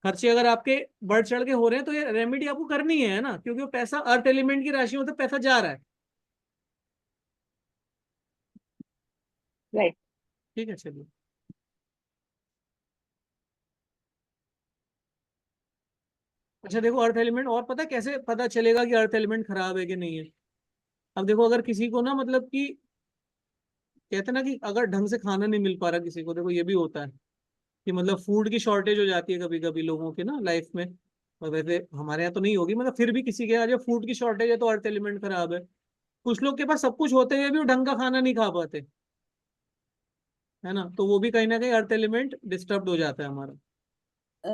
खर्चे अगर आपके बढ़ चढ़ के हो रहे हैं, तो ये रेमेडी आपको करनी है ना, क्योंकि वो पैसा अर्थ एलिमेंट की राशियों से पैसा जा रहा है। राइट। ठीक है, चलिए। अच्छा देखो, अर्थ एलिमेंट और पता है कैसे पता चलेगा कि अर्थ एलिमेंट खराब है कि नहीं है। अब देखो, अगर किसी को ना मतलब कि कहते हैं ना कि अगर ढंग से खाना नहीं मिल पा रहा किसी को, देखो ये भी होता है कि मतलब फूड की शॉर्टेज हो जाती है कभी कभी लोगों की ना लाइफ में। और वैसे हमारे यहाँ तो नहीं होगी, मतलब फिर भी किसी के यहाँ जब फूड की शॉर्टेज है तो अर्थ एलिमेंट खराब है। कुछ लोग के पास सब कुछ होते हुए भी वो ढंग का खाना नहीं खा पाते, है ना, तो वो भी कहीं ना कहीं अर्थ एलिमेंट डिस्टर्ब हो जाता है हमारा।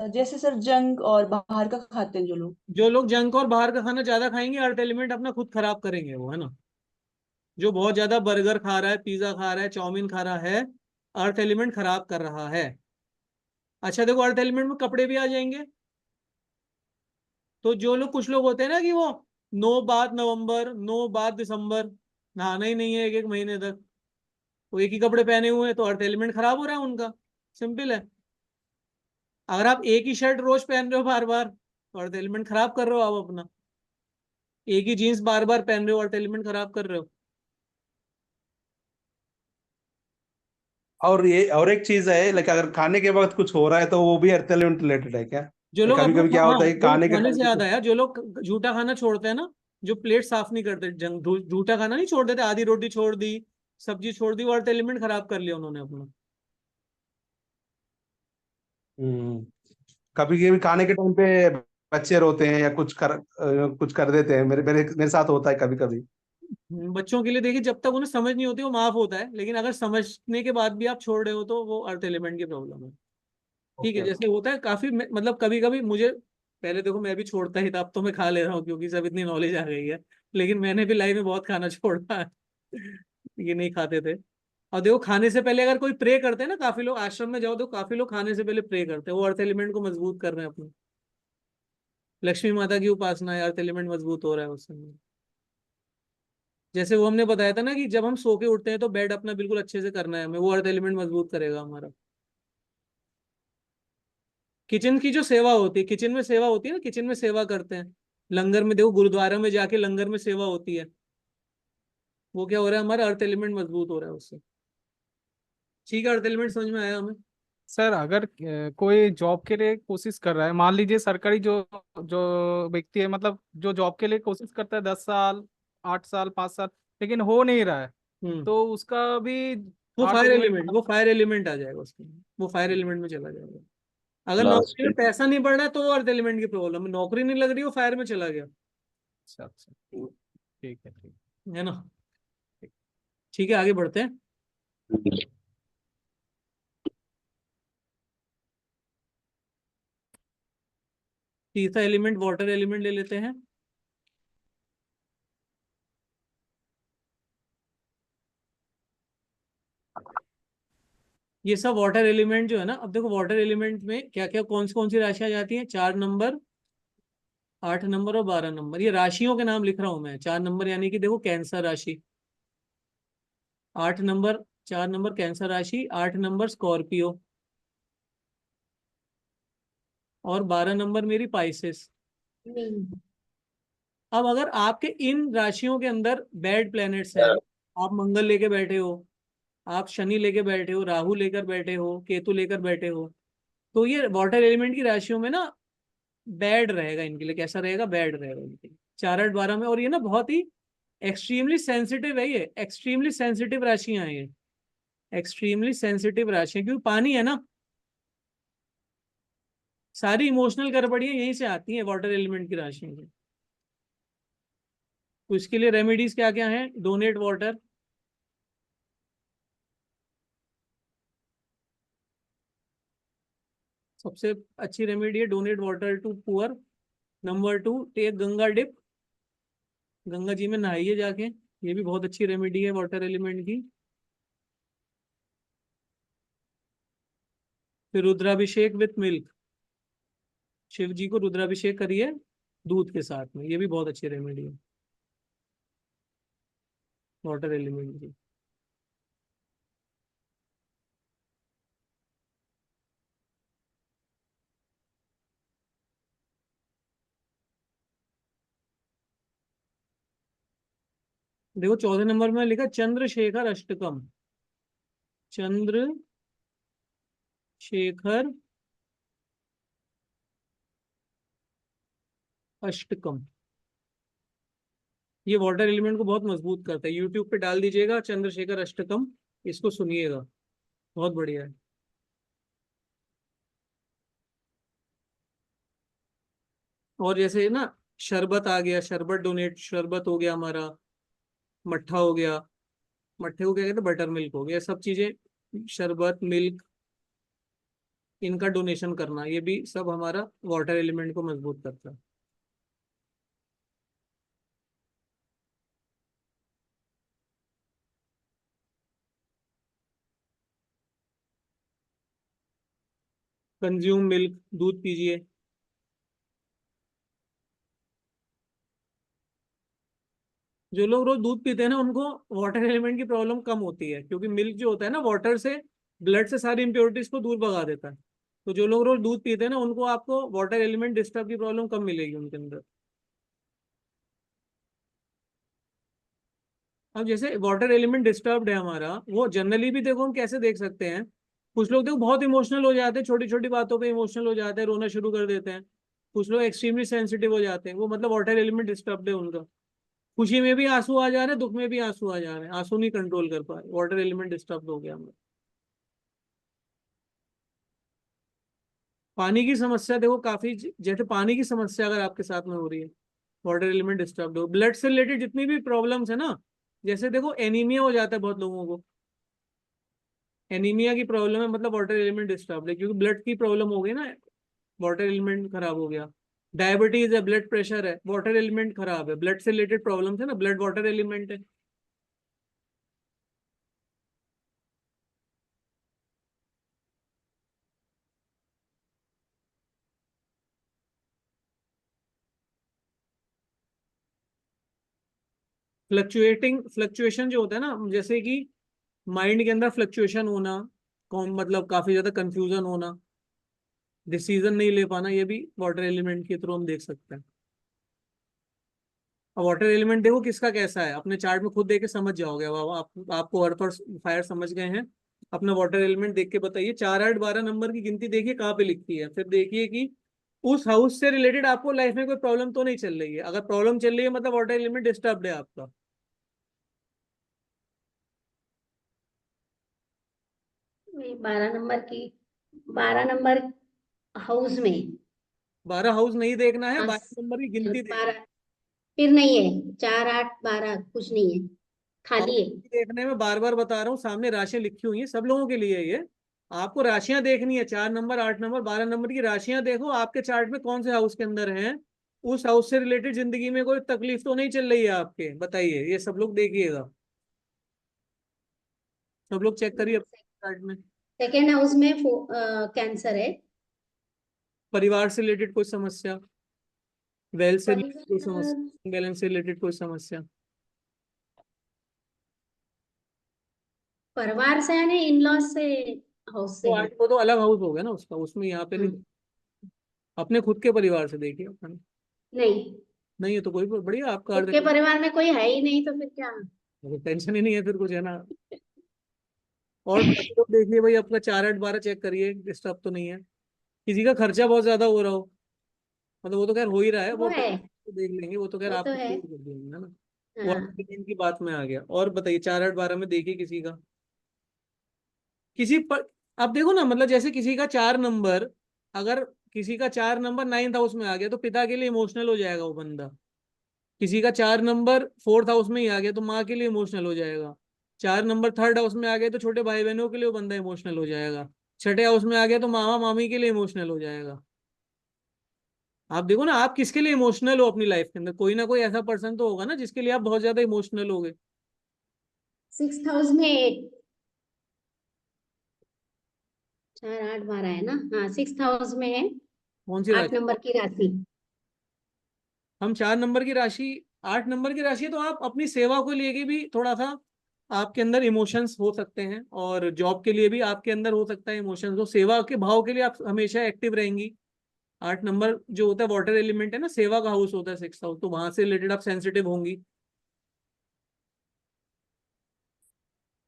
जैसे सर जंक और बाहर का खाते हैं जो लोग। जो लोग जंक और बाहर का खाना ज्यादा खाएंगे, अर्थ एलिमेंट अपना खुद खराब करेंगे वो, है ना। जो बहुत ज्यादा बर्गर खा रहा है, पिज्जा खा रहा है, चाउमीन खा रहा है, अर्थ एलिमेंट खराब कर रहा है। अच्छा देखो, अर्थ एलिमेंट में कपड़े भी आ जाएंगे। तो जो लोग, कुछ लोग होते हैं ना कि वो 9 बाद नवंबर, 9 बाद दिसंबर, नहाना ही नहीं है 1 1 महीने तक, वो एक ही कपड़े पहने हुए हैं, तो अर्थ एलिमेंट खराब हो रहा है उनका। सिंपल है। अगर आप एक ही शर्ट रोज पहन रहे हो बार बार, तो अर्थ एलिमेंट खराब कर रहे हो आप अपना। एक ही जीन्स बार बार पहन रहे हो, अर्थ एलिमेंट खराब कर रहे हो। और ये और एक चीज है, लाइक अगर खाने के वक्त कुछ हो रहा है तो वो भी अर्थ एलिमेंट रिलेटेड है क्या? जो लोग कभी अपना कभी क्या हाँ, होता है कि देखो खाने के खाने टाइम से पे याद कुछ। आया, जो लोग झूठा खाना छोड़ते हैं ना, जो प्लेट साफ नहीं करते, झूठा खाना नहीं छोड़ देते, आधी रोटी छोड़ दी, सब्जी छोड़ दी, वो अर्थ एलिमेंट खराब कर लिया उन्होंने अपना। हम्म। कभी कभी खाने के टाइम पे बच्चे रोते हैं या कुछ कर देते हैं, मेरे मेरे मेरे साथ होता है कभी कभी। बच्चों के लिए देखिए, जब तक उन्हें समझ नहीं होती वो माफ होता है, लेकिन अगर समझने के बाद भी आप छोड़ रहे हो तो वो अर्थ एलिमेंट की प्रॉब्लम है। ठीक है, ओके जैसे होता है काफी मतलब कभी कभी मुझे, पहले देखो मैं भी छोड़ता ही था, अब तो मैं खा ले रहा हूँ क्योंकि सब इतनी नॉलेज आ गई है। लेकिन मैंने भी लाइफ में बहुत खाना छोड़ा है। ये नहीं खाते थे। और देखो, खाने से पहले अगर कोई प्रे करते हैं ना, काफी लोग आश्रम में जाओ तो काफी लोग खाने से पहले प्रे करते हैं, वो अर्थ एलिमेंट को मजबूत कर रहे हैं अपने। लक्ष्मी माता की उपासना है, अर्थ एलिमेंट मजबूत हो रहा है उस समय। जैसे वो हमने बताया था ना कि जब हम सो के उठते हैं तो बेड अपना बिल्कुल अच्छे से करना है हमें, वो अर्थ एलिमेंट मजबूत करेगा हमारा। किचन की जो सेवा होती है, किचन में सेवा होती है ना, किचन में सेवा करते हैं, लंगर में देखो, गुरुद्वारा में जाके लंगर में सेवा होती है, वो क्या हो रहा है, हमारा अर्थ एलिमेंट मजबूत हो रहा है उससे। ठीक है, अर्थ एलिमेंट समझ में आया हमें। सर अगर कोई जॉब के लिए कोशिश कर रहा है, मान लीजिए सरकारी जो जो व्यक्ति है, मतलब जो जॉब के लिए कोशिश करता है 10 साल, 8 साल, 5 साल, लेकिन हो नहीं रहा है, हम्म तो उसका भी वो अर्थ फायर एलिमेंट। एलिमेंट, वो फायर एलिमेंट आ जाएगा उसमें, वो फायर एलिमेंट में चला जाएगा। अगर लास्ट। नौकरी में पैसा नहीं बढ़ रहा है तो वो अर्थ एलिमेंट की प्रॉब्लम है, नौकरी नहीं लग रही, वो फायर में चला गया। अच्छा अच्छा, ठीक है ठीक। है ना? ठीक है, आगे बढ़ते हैं। तीसरा एलिमेंट वाटर एलिमेंट ले लेते हैं। ये सब वाटर एलिमेंट जो है ना, अब देखो वाटर एलिमेंट में क्या क्या, कौन सी राशियां जाती हैं, 4 नंबर, 8 नंबर और 12 नंबर, ये राशियों के नाम लिख रहा हूं मैं। 4 नंबर यानी कि देखो कैंसर राशि, 8 नंबर, 4 नंबर कैंसर राशि, 8 नंबर स्कॉर्पियो, और 12 नंबर मेरी पाइसेस। अब अगर आपके इन राशियों के अंदर बैड प्लैनेट्स हैं, आप मंगल लेके बैठे हो, आप शनि लेके बैठे हो, राहु लेकर बैठे हो, केतु लेकर बैठे हो, तो ये वाटर एलिमेंट की राशियों में ना बैड रहेगा इनके लिए। कैसा रहेगा? बैड रहेगा इनके लिए, 4 8 12 में। और ये ना बहुत ही एक्सट्रीमली सेंसिटिव है, ये एक्सट्रीमली सेंसिटिव राशियां हैं ये, एक्सट्रीमली सेंसिटिव राशियां, क्योंकि पानी है ना, सारी इमोशनल गड़बड़ियां यहीं से आती हैं वाटर एलिमेंट की राशियों से। तो इसके लिए रेमेडीज क्या क्या हैं? डोनेट वाटर, सबसे अच्छी रेमेडी है donate water to poor. Number 2, take Ganga dip, Ganga ji में नहाइए जाके, ये भी बहुत अच्छी रेमेडी है वाटर एलिमेंट की। फिर रुद्राभिषेक विथ मिल्क, शिव जी को रुद्राभिषेक करिए दूध के साथ में, ये भी बहुत अच्छी रेमेडी है वाटर एलिमेंट की। देखो 14 नंबर में लिखा चंद्रशेखर अष्टकम, चंद्रशेखर अष्टकम, ये वाटर एलिमेंट को बहुत मजबूत करता है। यूट्यूब पे डाल दीजिएगा चंद्रशेखर अष्टकम, इसको सुनिएगा, बहुत बढ़िया है। और जैसे ना शरबत आ गया, शरबत डोनेट, शरबत हो गया हमारा, मट्ठा हो गया, मट्ठे को क्या कहते हैं, बटर मिल्क हो गया, सब चीजें, शरबत, मिल्क, इनका डोनेशन करना, ये भी सब हमारा वाटर एलिमेंट को मजबूत करता है। कंज्यूम मिल्क, दूध पीजिए। जो लोग रोज दूध पीते हैं ना उनको वाटर एलिमेंट की प्रॉब्लम कम होती है, क्योंकि मिल्क जो होता है ना वाटर से, ब्लड से सारी इंप्योरिटीज को दूर भगा देता है। तो जो लोग रोज दूध पीते हैं ना उनको आपको वाटर एलिमेंट डिस्टर्ब की प्रॉब्लम कम मिलेगी उनके अंदर। अब जैसे वाटर एलिमेंट डिस्टर्ब्ड है हमारा, वो जनरली भी देखो हम कैसे देख सकते हैं। कुछ लोग देखो बहुत इमोशनल हो जाते हैं, छोटी छोटी बातों पे इमोशनल हो जाते हैं, रोना शुरू कर देते हैं। कुछ लोग एक्सट्रीमली सेंसिटिव हो जाते हैं, वो मतलब वाटर एलिमेंट डिस्टर्ब्ड है उनका। खुशी में भी आंसू आ जा रहे हैं, दुख में भी आंसू आ जा रहे हैं, आंसू नहीं कंट्रोल कर पा रहे, वाटर एलिमेंट डिस्टर्ब हो गया हमें। पानी की समस्या देखो काफी, जैसे पानी की समस्या अगर आपके साथ में हो रही है, वाटर एलिमेंट डिस्टर्ब हो, ब्लड से रिलेटेड जितनी भी प्रॉब्लम्स है ना, जैसे देखो एनीमिया हो जाता है बहुत लोगों को। एनीमिया की प्रॉब्लम है मतलब वाटर एलिमेंट डिस्टर्ब है, क्योंकि ब्लड की प्रॉब्लम हो गई ना, वाटर एलिमेंट खराब हो गया। डायबिटीज है, ब्लड प्रेशर है, वाटर एलिमेंट खराब है, ब्लड से रिलेटेड प्रॉब्लम है ना, ब्लड वाटर एलिमेंट है। फ्लक्चुएशन जो होता है ना, जैसे कि माइंड के अंदर फ्लक्चुएशन होना, कौन मतलब काफी ज्यादा कंफ्यूजन होना, डिसीजन नहीं ले पाना, ये भी वाटर एलिमेंट के थ्रू हम देख सकते हैं। अब वाटर एलिमेंट देखो किसका कैसा है, अपने चार्ट में खुद देख के समझ जाओगे। अब आपको अर्थ और फायर समझ गए हैं, अपना वाटर एलिमेंट देख के बताइए। 4, 8, 12 नंबर की गिनती देखिए कहाँ पे लिखती है, फिर देखिए कि उस हाउस से रिलेटेड आपको लाइफ में कोई प्रॉब्लम तो नहीं चल रही है। अगर प्रॉब्लम चल रही है मतलब वाटर एलिमेंट डिस्टर्ब्ड है आपका। 12 नंबर हाउस में 12 हाउस नहीं देखना है, हाँ, 12 नंबर की गिनती देखनी 12 फिर नहीं है, 4, 8, 12 कुछ नहीं है, है। और खाली है। देखने में बार बार बता रहा हूँ, सामने राशियां लिखी हुई हैं, सब लोगों के लिए है ये। आपको राशियां देखनी है, 4 नंबर, 8 नंबर, 12 नंबर की राशियां देखो आपके चार्ट में कौन से हाउस के अंदर हैं। उस हाउस से रिलेटेड जिंदगी में कोई तकलीफ तो नहीं चल रही है आपके, बताइए। ये सब लोग देखिएगा, सब लोग चेक करिए अपने चार्ट में। सेकेंड हाउस में कैंसर है। परिवार से रिलेटेड कोई समस्या, वेल्थ से रिलेटेड कोई परिवार समस्या, बैलेंस से रिलेटेड कोई समस्या। परिवार से है ना, इन लॉज से, हाउस से वो है। वो तो अलग हाउस हो गया ना उसका, उसमें यहाँ पे नहीं। हम्म, अपने खुद के परिवार से देखिए अपने। नहीं, नहीं है तो कोई बढ़िया, आपका खुद अर्थ के परिवार में कोई है ही नहीं तो फिर क्या। टेंशन ही नहीं है फिर कुछ, है ना। और बाकी लोग देखिए भाई, अपना 4, 8, 12 चेक करिए, डिस्टर्ब तो नहीं है। किसी का खर्चा बहुत ज्यादा हो रहा हो, मतलब वो तो खैर हो ही रहा है, वो वो है, तो देख लेंगे, वो तो खैर वो तो आपको है। clear कर देंगे, है ना। वो हाँ, आपकी की बात में आ गया। और बताइए 4, 8, 12 में देखिए किसी का, किसी पर। आप देखो ना, मतलब जैसे किसी का 4 नंबर, अगर किसी का 4 नंबर 9th हाउस में आ गया तो पिता के लिए इमोशनल हो जाएगा वो बंदा। किसी का 4 नंबर 4th हाउस में ही आ गया तो माँ के लिए इमोशनल हो जाएगा। 4 नंबर 3rd हाउस में आ गया तो छोटे भाई बहनों के लिए वो बंदा इमोशनल हो जाएगा। 6ठे हाउस में आ गया तो मामा मामी के लिए इमोशनल हो जाएगा। आप देखो ना, आप किसके लिए इमोशनल हो अपनी लाइफ के अंदर, कोई ना कोई ऐसा पर्सन तो होगा ना जिसके लिए आप बहुत ज्यादा इमोशनल हो गए। 6th हाउस में 8, 4, 8, 12 है ना। हाँ, 6th हाउस में है कौन सी 8 राशि? नंबर की राशि। हम 4 नंबर की राशि, 8 नंबर की राशि है, तो आप अपनी सेवा को लेके भी थोड़ा सा आपके अंदर इमोशंस हो सकते हैं, और जॉब के लिए भी आपके अंदर हो सकता है इमोशंस। तो सेवा के भाव के लिए आप हमेशा एक्टिव रहेंगी। 8 नंबर जो होता है वाटर एलिमेंट है ना, सेवा का हाउस होता है 6th हाउस, तो वहां से रिलेटेड आप सेंसिटिव होंगी।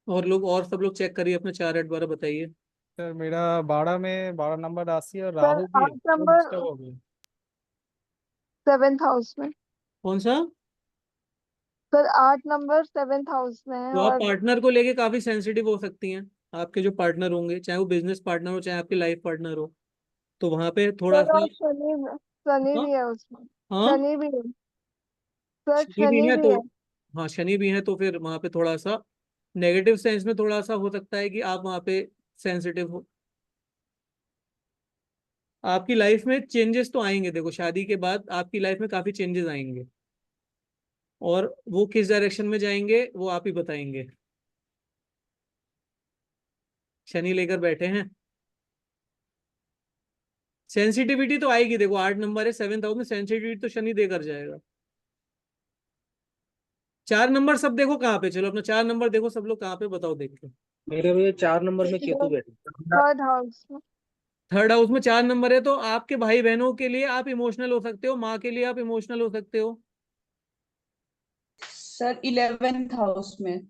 और लोग, और सब लोग चेक करिए अपने 4, 8, 12 बताइए। सर मेरा 12 में 12 नंबर राशि है और सर राहु भी है, 8 वो नंबर डिस्टर्ब हो गया। 7th हाउस में। कौन सा? सर 8 नंबर 7th हाउस में है तो आप और पार्टनर को लेके काफी सेंसिटिव हो सकती हैं। आपके जो पार्टनर होंगे, चाहे वो बिजनेस पार्टनर हो चाहे आपके लाइफ पार्टनर हो, तो वहां पे थोड़ा सर सा। और शनि हाँ, भी है उसमें। हाँ, शनि भी है सर, शनि भी शनि है भी तो, है। हाँ शनि भी है तो फिर वहां पे थोड़ा सा नेगेटिव सेंस में थोड़ा सा हो सकता है कि आप वहां पे सेंसिटिव हो। आपकी लाइफ में चेंजेस तो आएंगे, देखो शादी के बाद आपकी लाइफ में काफी चेंजेस आएंगे, और वो किस डायरेक्शन में जाएंगे वो आप ही बताएंगे। शनि लेकर बैठे हैं। सेंसिटिविटी तो आएगी, देखो 8 नंबर है, 7th हाउस में सेंसिटिविटी तो शनि देकर जाएगा। 4 नंबर सब देखो कहाँ पे, चलो अपना 4 नंबर देखो सब लोग कहाँ पे, बताओ देख के। मेरे भैया 4 नंबर में केतु बैठे। थर्ड हाउस में। 3rd हाउस में 4 नंबर है, तो आपके भाई बहनों के लिए आप इमोशनल हो सकते हो, माँ के लिए आप इमोशनल हो सकते हो। सर 11th हाउस में।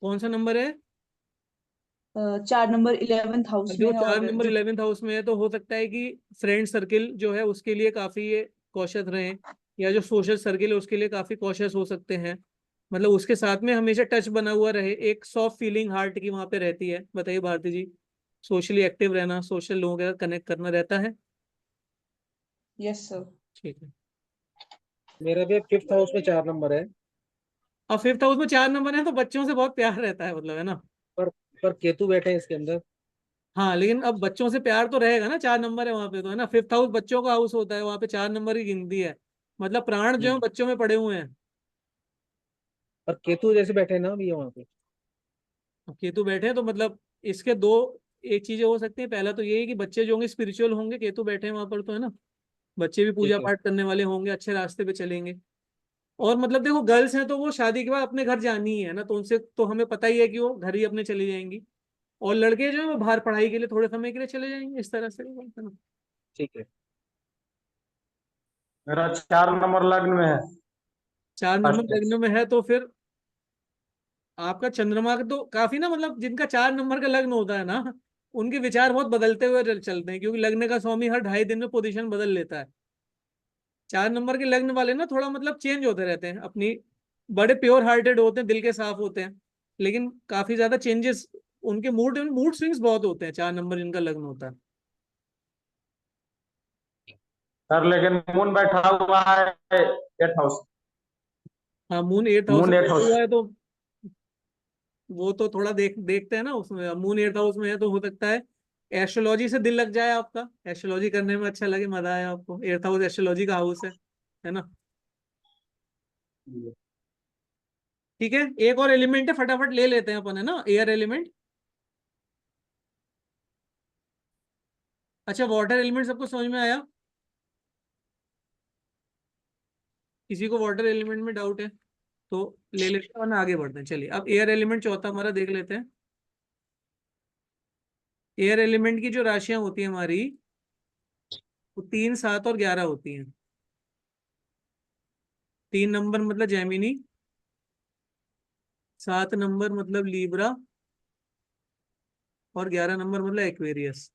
कौन सा नंबर है? 4 नंबर 11th हाउस देखो में 4 और नंबर 11th हाउस में है, तो हो सकता है कि फ्रेंड सर्किल जो है उसके लिए काफी ये कॉशियस रहें, या जो सोशल सर्किल है उसके लिए काफी कॉशियस हो सकते हैं। मतलब उसके साथ में हमेशा टच बना हुआ रहे, एक सॉफ्ट फीलिंग हार्ट की वहां पे रहती है। बताइए भारती जी, सोशली एक्टिव रहना, सोशल लोगों के साथ कनेक्ट करना रहता है। Yes sir. ठीक है। मेरे भैया 5th हाउस में 4 नंबर है। अब 5th हाउस में 4 नंबर है तो बच्चों से बहुत प्यार रहता है, मतलब है ना। पर पर केतु बैठे हैं इसके अंदर। हाँ लेकिन अब बच्चों से प्यार तो रहेगा ना, 4 नंबर है वहां पे, तो है ना। 5th हाउस बच्चों का हाउस होता है, वहां पे 4 नंबर की गिनती है, मतलब प्राण जो है बच्चों में पड़े हुए हैं। पर केतु जैसे बैठे हैं ना भैया वहां पे। अब केतु बैठे हैं तो मतलब इसके दो एक चीजें हो सकती हैं। पहला तो ये है कि बच्चे जो होंगे स्पिरिचुअल होंगे, केतु बैठे हैं वहां पर, तो है ना, बच्चे भी पूजा ठीक है। पाठ करने वाले होंगे, अच्छे रास्ते पे चलेंगे। और मतलब देखो गर्ल्स हैं तो वो शादी के बाद अपने घर जानी ही है ना, तो उनसे तो हमें पता ही है कि वो घर ही अपने चली जाएंगी। और लड़के जो है वो बाहर पढ़ाई के लिए थोड़े समय के लिए चले जाएंगे, इस तरह से है ना। ठीक है। मेरा 4 नंबर लग्न में है। 4 नंबर फर्स्ट। लग्न में है तो फिर आपका चंद्रमा का तो काफी ना, मतलब जिनका 4 नंबर का लग्न होता है ना, उनके विचार बहुत बदलते हुए चलते हैं, क्योंकि लग्न का स्वामी हर 2.5 दिन में पोजीशन बदल लेता है। 4 नंबर के लग्न वाले ना थोड़ा मतलब चेंज होते रहते हैं अपनी, बड़े प्योर हार्टेड होते हैं, दिल के साफ होते हैं, लेकिन काफी ज्यादा चेंजेस उनके मूड मूड स्विंग्स बहुत होते हैं 4 नंबर जिनका लग्न होता है। सर लेकिन मून बैठा हुआ है 8th हाउस। हाँ मून 8th हाउस मून में 8th बैठा हाउस। हुआ है, तो वो तो थोड़ा देखते हैं ना उसमें, मून 8th हाउस में है तो हो सकता है एस्ट्रोलॉजी से दिल लग जाए आपका, एस्ट्रोलॉजी करने में अच्छा लगे, मजा आए आपको। 8th हाउस एस्ट्रोलॉजी का हाउस है ना। ठीक है, एक और एलिमेंट है, फटाफट ले लेते हैं अपन, है ना, एयर एलिमेंट। अच्छा वाटर एलिमेंट सबको समझ में आया? किसी को वाटर एलिमेंट में डाउट है तो ले लेते हैं, वरना आगे बढ़ते हैं। चलिए अब एयर एलिमेंट चौथा हमारा देख लेते हैं। एयर एलिमेंट की जो राशियां होती है हमारी, वो 3, 7 और 11 होती हैं। 3 नंबर मतलब जेमिनी, 7 नंबर मतलब लीब्रा, और 11 नंबर मतलब एक्वेरियस।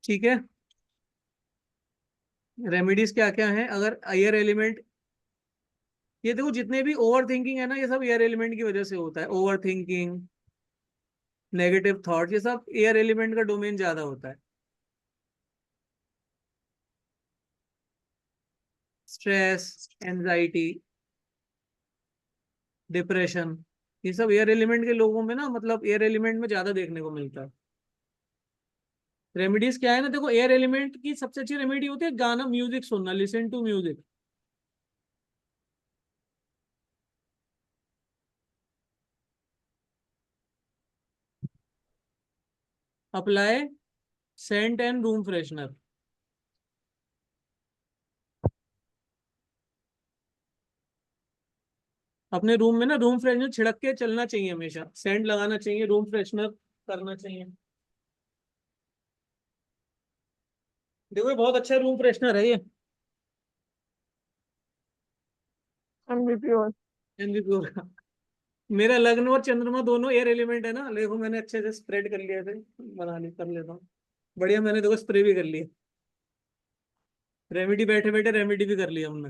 ठीक है, रेमेडीज क्या क्या है अगर एयर एलिमेंट, ये देखो जितने भी ओवर थिंकिंग है ना, ये सब एयर एलिमेंट की वजह से होता है। ओवर थिंकिंग, नेगेटिव थॉट, ये सब एयर एलिमेंट का डोमेन ज्यादा होता है। स्ट्रेस, एंजाइटी, डिप्रेशन, ये सब एयर एलिमेंट के लोगों में ना, मतलब एयर एलिमेंट में ज्यादा देखने को मिलता है। रेमेडीज क्या है ना, देखो एयर एलिमेंट की सबसे अच्छी रेमेडी होती है गाना, म्यूजिक सुनना, listen to music. Apply scent and room freshener. अपने रूम में ना रूम फ्रेशनर छिड़क के चलना चाहिए, हमेशा सेंट लगाना चाहिए, रूम फ्रेशनर करना चाहिए। देखो ये बहुत अच्छा रूम फ्रेशनर है ये, MVP और एमवीपी का। मेरा लग्न और चंद्रमा दोनों एयर एलिमेंट है ना, देखो मैंने अच्छे से स्प्रेड कर लिया थे, बना ली कर लेता हूँ। बढ़िया, मैंने देखो स्प्रे भी कर लिया, रेमेडी बैठे बैठे रेमेडी भी कर लिया हमने।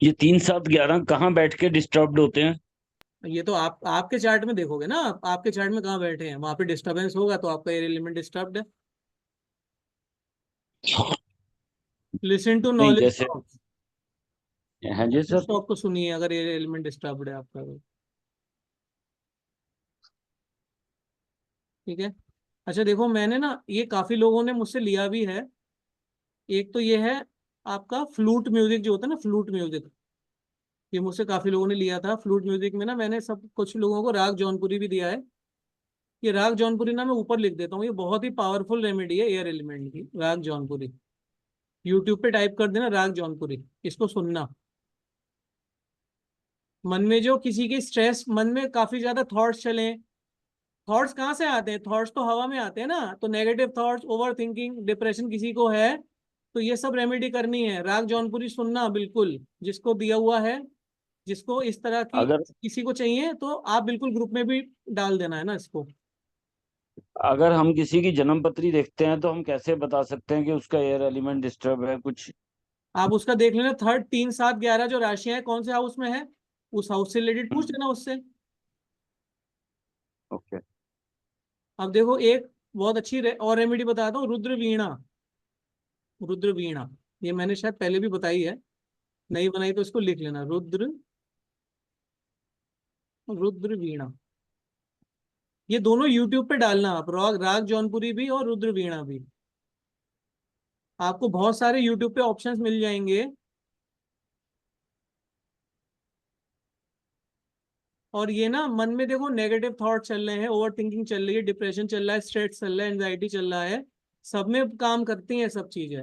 ये 3, 7, 11 कहाँ बैठ के डिस्टर्ब्ड होते हैं? ये तो आप आपके चार्ट में देखोगे ना, आपके चार्ट में कहाँ बैठे हैं, वहां पे डिस्टर्बेंस होगा तो आपका एयर एलिमेंट डिस्टर्ब्ड है। लिसन टू नहीं नॉलेज जैसे, हाँ जी सर। टॉक को सुनिए अगर एयर एलिमेंट डिस्टर्ब्ड है आपका तो। ठीक है, अच्छा देखो मैंने ना ये काफी लोगों ने मुझसे लिया भी है। एक तो ये है आपका फ्लूट म्यूजिक जो होता है ना, फ्लूट म्यूजिक, ये मुझसे काफी लोगों ने लिया था। फ्लूट म्यूजिक में ना मैंने सब कुछ लोगों को राग जौनपुरी भी दिया है। ये राग जौनपुरी ना मैं ऊपर लिख देता हूँ, ये बहुत ही पावरफुल रेमेडी है एयर एलिमेंट की, राग जौनपुरी। यूट्यूब पे टाइप कर देना राग जौनपुरी, इसको सुनना। मन में जो किसी की स्ट्रेस, मन में काफी ज्यादा थॉट्स चले, थॉट्स कहाँ से आते हैं? थॉट्स तो हवा में आते हैं ना। तो negative thoughts, over thinking, depression किसी को है तो ये सब रेमेडी करनी है। राग जौनपुरी सुनना बिल्कुल, जिसको दिया हुआ है, जिसको इस तरह की अगर किसी को चाहिए तो आप बिल्कुल ग्रुप में भी डाल देना है ना इसको। अगर हम किसी की जन्म पत्री देखते हैं तो हम कैसे बता सकते हैं कि उसका एयर एलिमेंट डिस्टर्ब है कुछ? आप उसका देख लेना, 3, 3, 7, 11 जो राशियां हैं कौन से हाउस में है, उस हाउस से रिलेटेड पूछ लेना उससे। ओके। अब देखो एक बहुत अच्छी और रेमेडी बताता हूँ, रुद्र वीणा। रुद्र वीणा ये मैंने शायद पहले भी बताई है, नहीं बनाई तो इसको लिख लेना, रुद्र, रुद्र वीणा। ये दोनों यूट्यूब पे डालना आप, राग राग जौनपुरी भी और रुद्र वीणा भी। आपको बहुत सारे यूट्यूब पे ऑप्शंस मिल जाएंगे। और ये ना मन में देखो नेगेटिव थॉट चल रहे हैं, ओवर थिंकिंग चल रही है, डिप्रेशन चल रहा है, स्ट्रेस चल रहा है, एंजाइटी चल रहा है, सब में काम करती हैं सब चीजें।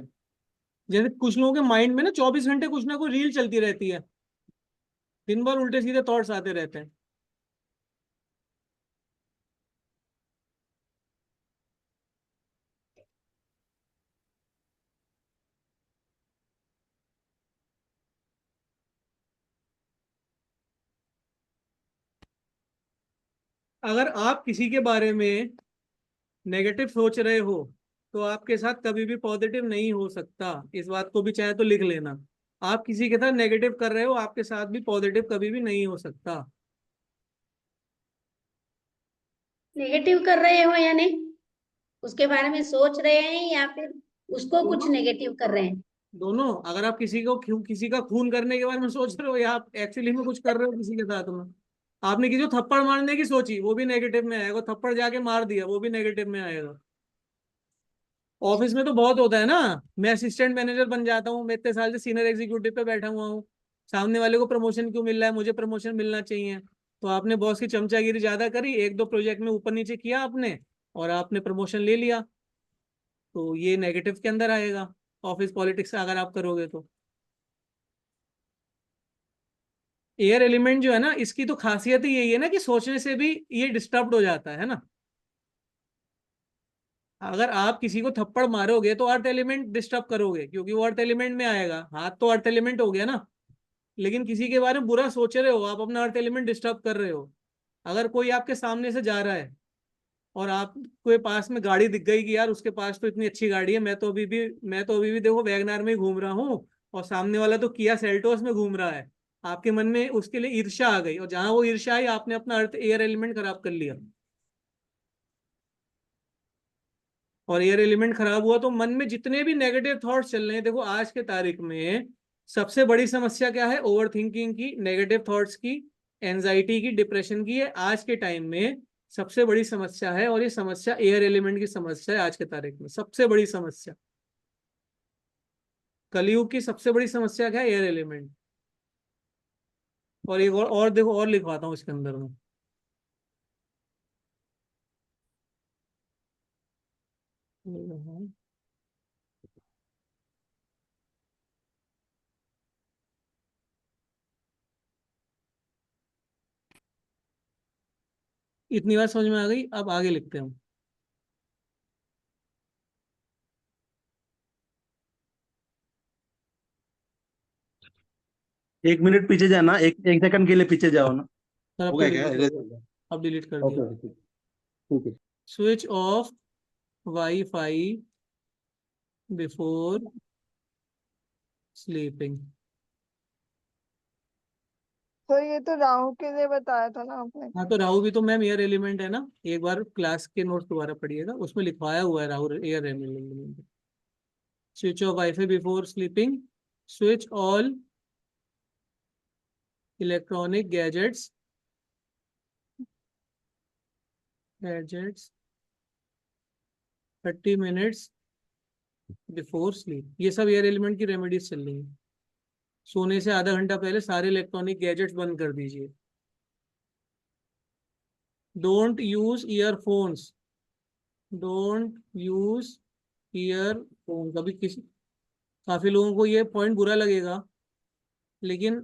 जैसे कुछ लोगों के माइंड में ना 24 घंटे कुछ ना कुछ रील चलती रहती है, दिन भर उल्टे सीधे थॉट्स आते रहते हैं। अगर आप किसी के बारे में नेगेटिव सोच रहे हो तो आपके साथ कभी भी पॉजिटिव नहीं हो सकता। इस बात को भी चाहे तो लिख लेना। आप किसी के साथ नेगेटिव कर रहे हो, आपके साथ भी पॉजिटिव कभी भी नहीं हो सकता। नेगेटिव कर रहे हो यानी उसके बारे में सोच रहे हैं या फिर उसको कुछ दोनों, नेगेटिव कर रहे हैं? दोनों। अगर आप किसी का खून करने के बारे में सोच रहे हो या आप एक्चुअली में कुछ कर रहे हो किसी के साथ में, आपने किसी को थप्पड़ मारने की सोची, वो भी नेगेटिव में आएगा। थप्पड़ जाके मार दिया, वो भी नेगेटिव में आएगा। ऑफिस में तो बहुत होता है ना, मैं असिस्टेंट मैनेजर बन जाता हूँ, मैं इतने साल से सीनियर एग्जीक्यूटिव पे बैठा हुआ हूँ, सामने वाले को प्रमोशन क्यों मिल रहा है, मुझे प्रमोशन मिलना चाहिए। तो आपने बॉस की चमचागिरी ज्यादा करी, 1-2 प्रोजेक्ट में ऊपर नीचे किया आपने, और आपने प्रमोशन ले लिया, तो ये नेगेटिव के अंदर आएगा। ऑफिस पॉलिटिक्स अगर आप करोगे तो एयर एलिमेंट जो है ना, इसकी तो खासियत ही यही है ना कि सोचने से भी ये डिस्टर्ब हो जाता है ना। अगर आप किसी को थप्पड़ मारोगे तो अर्थ एलिमेंट डिस्टर्ब करोगे, क्योंकि वो अर्थ एलिमेंट में आएगा, हाथ तो अर्थ एलिमेंट हो गया ना। लेकिन किसी के बारे में बुरा सोच रहे हो, आप अपना अर्थ एलिमेंट डिस्टर्ब कर रहे हो। अगर कोई आपके सामने से जा रहा है और आपके पास में गाड़ी दिख गई कि यार उसके पास तो इतनी अच्छी गाड़ी है, मैं तो अभी भी देखो वैगनार में ही घूम रहा हूँ, और सामने वाला तो किया सेल्टोस में घूम रहा है, आपके मन में उसके लिए ईर्ष्या आ गई, और जहां वो ईर्ष्या आई आपने अपना अर्थ एयर एलिमेंट खराब कर लिया। और एयर एलिमेंट खराब हुआ तो मन में जितने भी नेगेटिव थॉट्स चल रहे हैं, देखो आज के तारीख में सबसे बड़ी समस्या क्या है? ओवर थिंकिंग की, नेगेटिव थॉट्स की, एंजाइटी की, डिप्रेशन की है आज के टाइम में। सबसे बड़ी समस्या है, और ये समस्या एयर एलिमेंट की समस्या है आज के तारीख में, सबसे बड़ी समस्या। कलयुग की सबसे बड़ी समस्या क्या है? Air element. और एक और देखो, और लिखवाता हूँ इसके अंदर में। इतनी बात समझ में आ गई, अब आगे लिखते हैं। 1 मिनट पीछे जाना, एक सेकंड के लिए पीछे जाओ ना। सर हो अब तो गया क्या? डिलीट कर दिया, अब डिलीट कर ओके दिया। ओके ठीक है। Switch off wifi before sleeping. तो ये तो राहु के लिए बताया था ना आपने। हाँ तो राहु भी तो मैम एयर एलिमेंट है ना, एक बार क्लास के नोट्स दोबारा पढ़िएगा, उसमें लिखवाया हुआ है Rahu air element. Switch off wifi before sleeping, switch all electronic gadgets 30 minutes before sleep. ये सब एयर एलिमेंट की रेमेडीज चल रही है। सोने से आधा घंटा पहले सारे इलेक्ट्रॉनिक गैजेट्स बंद कर दीजिए। Don't use earphones, don't use earphone. कभी किसी, काफी लोगों को ये पॉइंट बुरा लगेगा, लेकिन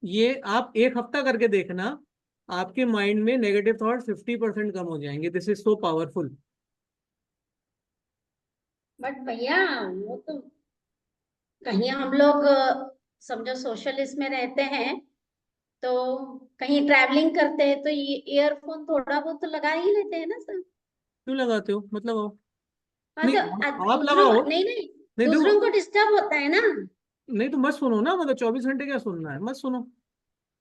ये आप एक हफ्ता करके देखना, आपके माइंड में नेगेटिव थॉट 50% कम हो जाएंगे। This is so powerful. But भैया वो तो कहीं हम लोग समझो सोशल इसमें रहते हैं, तो कहीं ट्रैवलिंग करते हैं तो ये ईयरफोन थोड़ा बहुत तो लगा ही लेते हैं ना सर। क्यों लगाते हो, मतलब आओ। हाँ नहीं, तो आप दूसरों लगाओ। को नहीं नहीं, नहीं देखो, दूसरों को डिस्टर्ब होता है ना। नहीं तो मत सुनो ना, मतलब 24 घंटे क्या सुनना है, मत सुनो।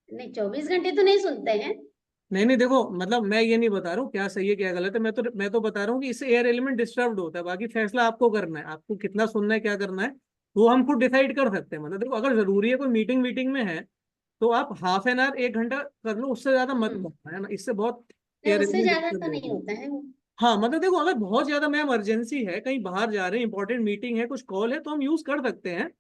नहीं 24 घंटे तो नहीं सुनते हैं। नहीं नहीं देखो, मतलब मैं ये नहीं बता रहा हूँ क्या सही है क्या गलत है, मैं तो बता रहा हूँ कि इससे एयर एलिमेंट डिस्टर्ब होता है। बाकी फैसला आपको करना है, आपको कितना सुनना है क्या करना है वो हम खुद डिसाइड कर सकते हैं। मतलब देखो, अगर जरूरी है कोई मीटिंग में है तो आप हाफ एन आवर 1 घंटा कर लो, उससे ज्यादा मत करना है ना, इससे बहुत नहीं एयर उससे एलिमेंट ज्यादा डिस्टर्ब तो नहीं होगा। होता है वो। हाँ मतलब देखो, अगर बहुत ज्यादा मैम इमरजेंसी है, कहीं बाहर जा रहे हैं, इंपॉर्टेंट मीटिंग है, कुछ कॉल है, तो हम यूज कर सकते हैं।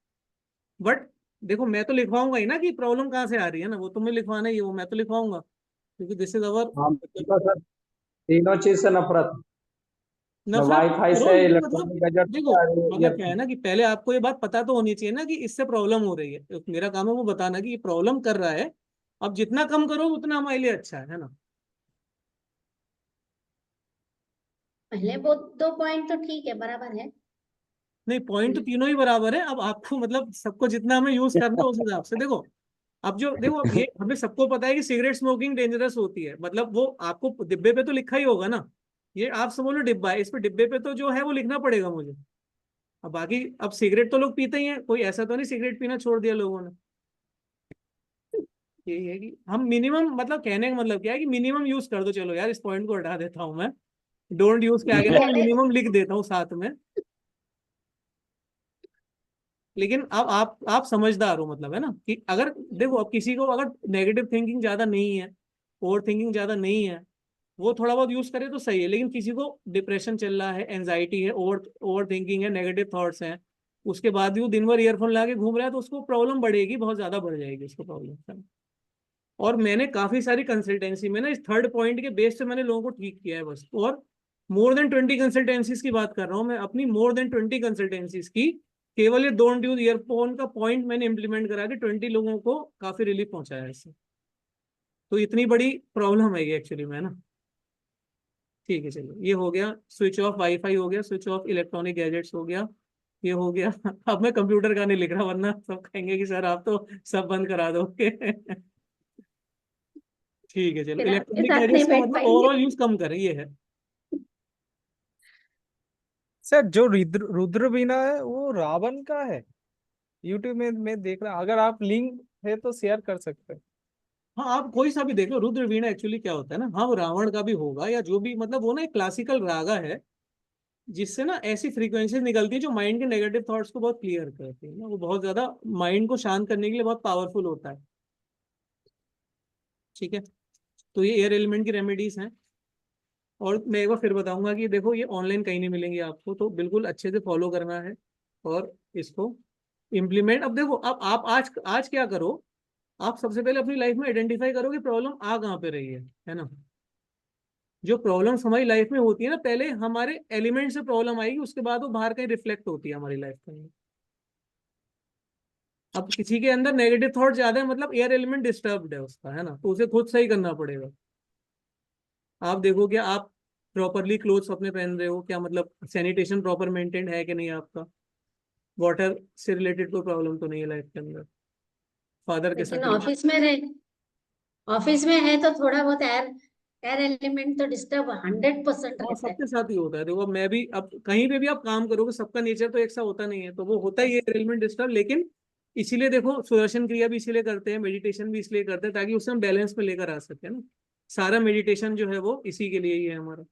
बट देखो, मैं तो लिखवाऊंगा ही ना कि प्रॉब्लम कहाँ से आ रही है ना, वो तुम्हें लिखवाना ही है, वो मैं तो लिखवाऊंगा, क्योंकि दिस इज अवर हाँ तो सर, तीनों चीज से नफरत। न नफरत वाईफाई करो, से, लेकिन मतलब इलेक्ट्रॉनिक गैजेट देखो, से, मतलब क्या है ना कि पहले आपको ये बात पता तो होनी चाहिए ना कि इससे प्रॉब्लम हो रही है, तो मेरा काम है वो बताना कि ये प्रॉब्लम कर रहा है। अब जितना कम करो उतना हमारे लिए अच्छा है ना। पहले वो 2 पॉइंट तो ठीक है, बराबर है। नहीं, पॉइंट तो तीनों ही बराबर है। अब आपको मतलब सबको जितना हमें यूज करना है उस हिसाब से देखो। अब जो देखो, अब ये हमें सबको पता है कि सिगरेट स्मोकिंग डेंजरस होती है, मतलब वो आपको डिब्बे पे तो लिखा ही होगा ना। ये आप सब बोलो डिब्बा है, इस पे डिब्बे पे तो जो है वो लिखना पड़ेगा मुझे। अब बाकी, अब सिगरेट तो लोग पीते ही हैं, कोई ऐसा तो नहीं सिगरेट पीना छोड़ दिया लोगों ने। यही है कि हम मिनिमम, मतलब कहने का मतलब क्या है कि मिनिमम यूज कर दो। चलो यार, इस पॉइंट को हटा देता हूं मैं, डोंट यूज के आगे ना पहले मिनिमम लिख देता हूँ साथ में। लेकिन अब आप समझदार हो, मतलब है ना कि अगर देखो, अब किसी को अगर नेगेटिव थिंकिंग ज्यादा नहीं है, ओवर थिंकिंग ज्यादा नहीं है, वो थोड़ा बहुत यूज करे तो सही है। लेकिन किसी को डिप्रेशन चल रहा है, एंजाइटी है, ओवर ओवर थिंकिंग है, नेगेटिव थॉट्स हैं, उसके बाद भी वो दिन भर ईयरफोन लगा के घूम रहा है, तो उसको प्रॉब्लम बढ़ेगी, बहुत ज्यादा बढ़ जाएगी उसको प्रॉब्लम। और मैंने काफी सारी कंसल्टेंसी में ना इस थर्ड पॉइंट के बेस पे मैंने लोगों को ठीक किया है बस। और मोर देन 20 कंसल्टेंसीज की बात कर रहा हूँ मैं अपनी, मोर देन 20 कंसल्टेंसीज की। केवल ये डोंट यूज ईयरफोन का पॉइंट मैंने इंप्लीमेंट करा के 20 लोगों को काफी रिलीफ पहुंचाया है इससे। तो इतनी बड़ी प्रॉब्लम है ये एक्चुअली में ना। ठीक है, चलो ये हो गया, स्विच ऑफ वाईफाई हो गया, स्विच ऑफ इलेक्ट्रॉनिक गैजेट्स हो गया, ये हो गया। अब मैं कंप्यूटर का नहीं लिख रहा, वरना सब कहेंगे कि सर आप तो सब बंद करा दोगे। ठीक है, चलो फिर आपके इलेक्ट्रॉनिक साथ गैजेट्स नहीं का बैठ मतलब पाएंगे। ओवरऑल यूज कम करें, ये है। सर जो रुद्र वीणा है वो रावण का है। यूट्यूब में मैं देख रहा, अगर आप लिंक है तो शेयर कर सकते हैं। हाँ, आप कोई सा भी देख लो, रुद्र वीणा एक्चुअली क्या होता है ना, हाँ वो रावण का भी होगा या जो भी, मतलब वो ना एक क्लासिकल रागा है, जिससे ना ऐसी फ्रीक्वेंसीज निकलती है जो माइंड के नेगेटिव थॉट्स को बहुत क्लियर करती है ना, वो बहुत ज्यादा माइंड को शांत करने के लिए बहुत पावरफुल होता है। ठीक है, तो ये एयर एलिमेंट की रेमेडीज हैं। और मैं एक बार फिर बताऊंगा कि देखो, ये ऑनलाइन कहीं नहीं मिलेंगे आपको, तो बिल्कुल अच्छे से फॉलो करना है और इसको इम्प्लीमेंट। अब देखो, अब आप आज आज क्या करो, आप सबसे पहले अपनी लाइफ में आइडेंटिफाई करो कि प्रॉब्लम आ कहाँ पे रही है ना। जो प्रॉब्लम्स हमारी लाइफ में होती है ना, पहले हमारे एलिमेंट से प्रॉब्लम आएगी, उसके बाद वो बाहर कहीं रिफ्लेक्ट होती है हमारी लाइफ में। अब किसी के अंदर नेगेटिव थॉट ज्यादा है, मतलब एयर एलिमेंट डिस्टर्ब्ड है उसका, है ना, तो उसे खुद सही करना पड़ेगा। आप देखो कि आप प्रॉपरली क्लोथ्स अपने पहन रहे हो क्या, मतलब सैनिटेशन प्रॉपर मेंटेन है कि नहीं आपका, वाटर से रिलेटेड कोई प्रॉब्लम तो नहीं है लाइफ के अंदर, फादर के लेकिन साथ। ऑफिस में है तो थोड़ा बहुत एयर एयर एलिमेंट तो डिस्टर्ब 100% हाँ, रहता है। सबके साथ ही होता है। देखो, अब मैं भी, अब कहीं पे भी आप काम करोगे, सबका नेचर तो एक सा होता नहीं है, तो वो होता ही है एलिमेंट डिस्टर्ब। लेकिन इसीलिए देखो, सुदर्शन क्रिया भी इसीलिए करते हैं, मेडिटेशन भी इसलिए करते हैं, ताकि उसे हम बैलेंस में लेकर आ सके ना। सारा मेडिटेशन जो है वो इसी के लिए ही है हमारा।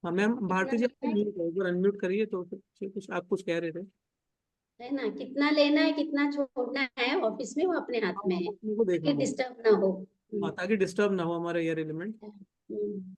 हाँ मैम, कितना भारती जी आपको लेना है, म्यूट है, एक बार अनम्यूट करिए तो फिर कुछ आप कुछ कह रहे थे। है ना, कितना लेना है कितना छोड़ना है ऑफिस में, वो अपने हाथ में हाँ, है, अपने को देखना कि होगा। डिस्टर्ब ना हो। हाँ, ताकि डिस्टर्ब ना हो हमारा एयर एलिमेंट। हम्म।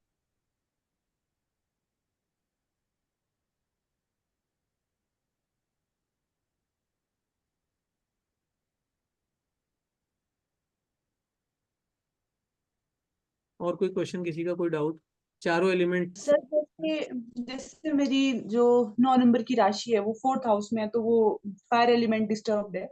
और कोई क्वेश्चन, किसी का कोई डाउट? चारों एलिमेंट। सर जैसे जैसे मेरी जो 9 नंबर की राशि है वो 4th हाउस में है, तो वो फायर एलिमेंट डिस्टर्ब्ड है।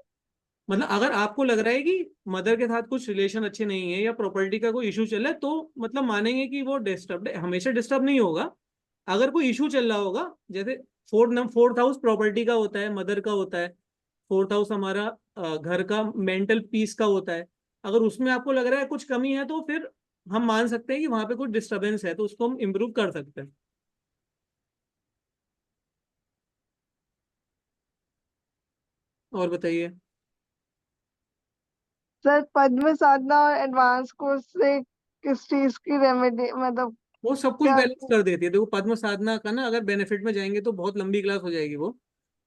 मतलब अगर आपको लग रहा है कि मदर के साथ कुछ रिलेशन अच्छे नहीं है या प्रॉपर्टी का कोई इशू चल रहा है, तो मतलब मानेंगे कि वो डिस्टर्ब है। हमेशा डिस्टर्ब नहीं होगा। अगर कोई इशू चल रहा होगा, जैसे फोर्थ हाउस प्रॉपर्टी का होता है, मदर का होता है। फोर्थ हाउस हमारा घर का मेंटल पीस का होता है। अगर उसमें आपको लग रहा है कुछ कमी है, तो फिर हम मान सकते हैं कि वहां पे कुछ डिस्टरबेंस है, तो उसको हम इम्प्रूव कर सकते हैं। और बताइए। सर पद्म साधना और एडवांस कोर्स से किस चीज की रेमेडी, मतलब वो सब कुछ क्या? बैलेंस कर देती है। देखो पद्म साधना का ना, अगर बेनिफिट में जाएंगे तो बहुत लंबी क्लास हो जाएगी वो।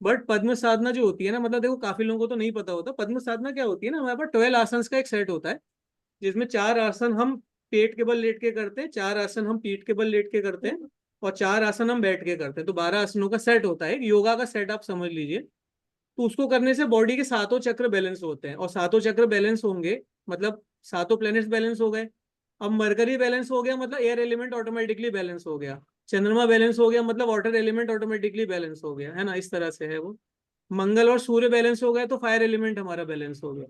बट पद्म साधना जो होती है ना, मतलब देखो काफी लोगों को तो नहीं पता होता पद्म साधना क्या होती है ना। हमारे पास 12 आसन का एक सेट होता है, जिसमें 4 आसन हम पेट के बल लेट के करते हैं, 4 आसन हम पीठ के बल लेट के करते हैं, और 4 आसन हम बैठ के करते हैं। तो 12 आसनों का सेट होता है, एक योगा का सेट आप समझ लीजिए। तो उसको करने से बॉडी के सातों चक्र बैलेंस होते हैं, और सातों चक्र बैलेंस होंगे मतलब सातों प्लैनेट्स बैलेंस हो गए। अब मरकरी बैलेंस हो गया मतलब एयर एलिमेंट ऑटोमेटिकली बैलेंस हो गया। चंद्रमा बैलेंस हो गया मतलब वाटर एलिमेंट ऑटोमेटिकली बैलेंस हो गया, है ना। इस तरह से है वो। मंगल और सूर्य बैलेंस हो गए तो फायर एलिमेंट हमारा बैलेंस हो गया।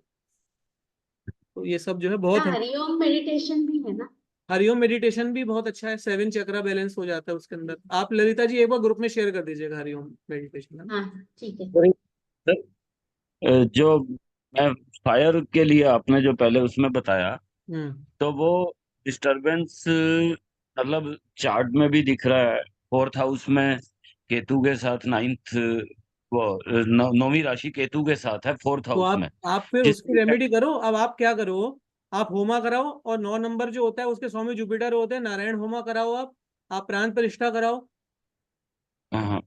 तो ये सब जो है बहुत है। हरिओम मेडिटेशन भी है ना? हरिओम मेडिटेशन भी बहुत अच्छा है, 7 चक्रा बैलेंस हो जाता है उसके अंदर। आप ललिता जी एक बार ग्रुप में शेयर कर दीजिएगा हरिओम मेडिटेशन, है ना। हाँ ठीक है। सर, जो मैं फायर के लिए आपने जो पहले उसमें बताया, हम्म। तो वो डिस्टरबेंस मतलब चार्ट में भी दिख रहा है। फोर्थ हाउस में केतु के साथ, नाइन्थ वो नौवीं राशि केतु के साथ है फोर्थ तो हाउस में। आप फिर जिस उसकी रेमेडी करो। अब आप क्या करो, आप होमा कराओ, और 9 नंबर जो होता है उसके स्वामी जुपिटर होते हैं, नारायण होमा कराओ। आप प्राण प्रतिष्ठा कराओ, हाँ,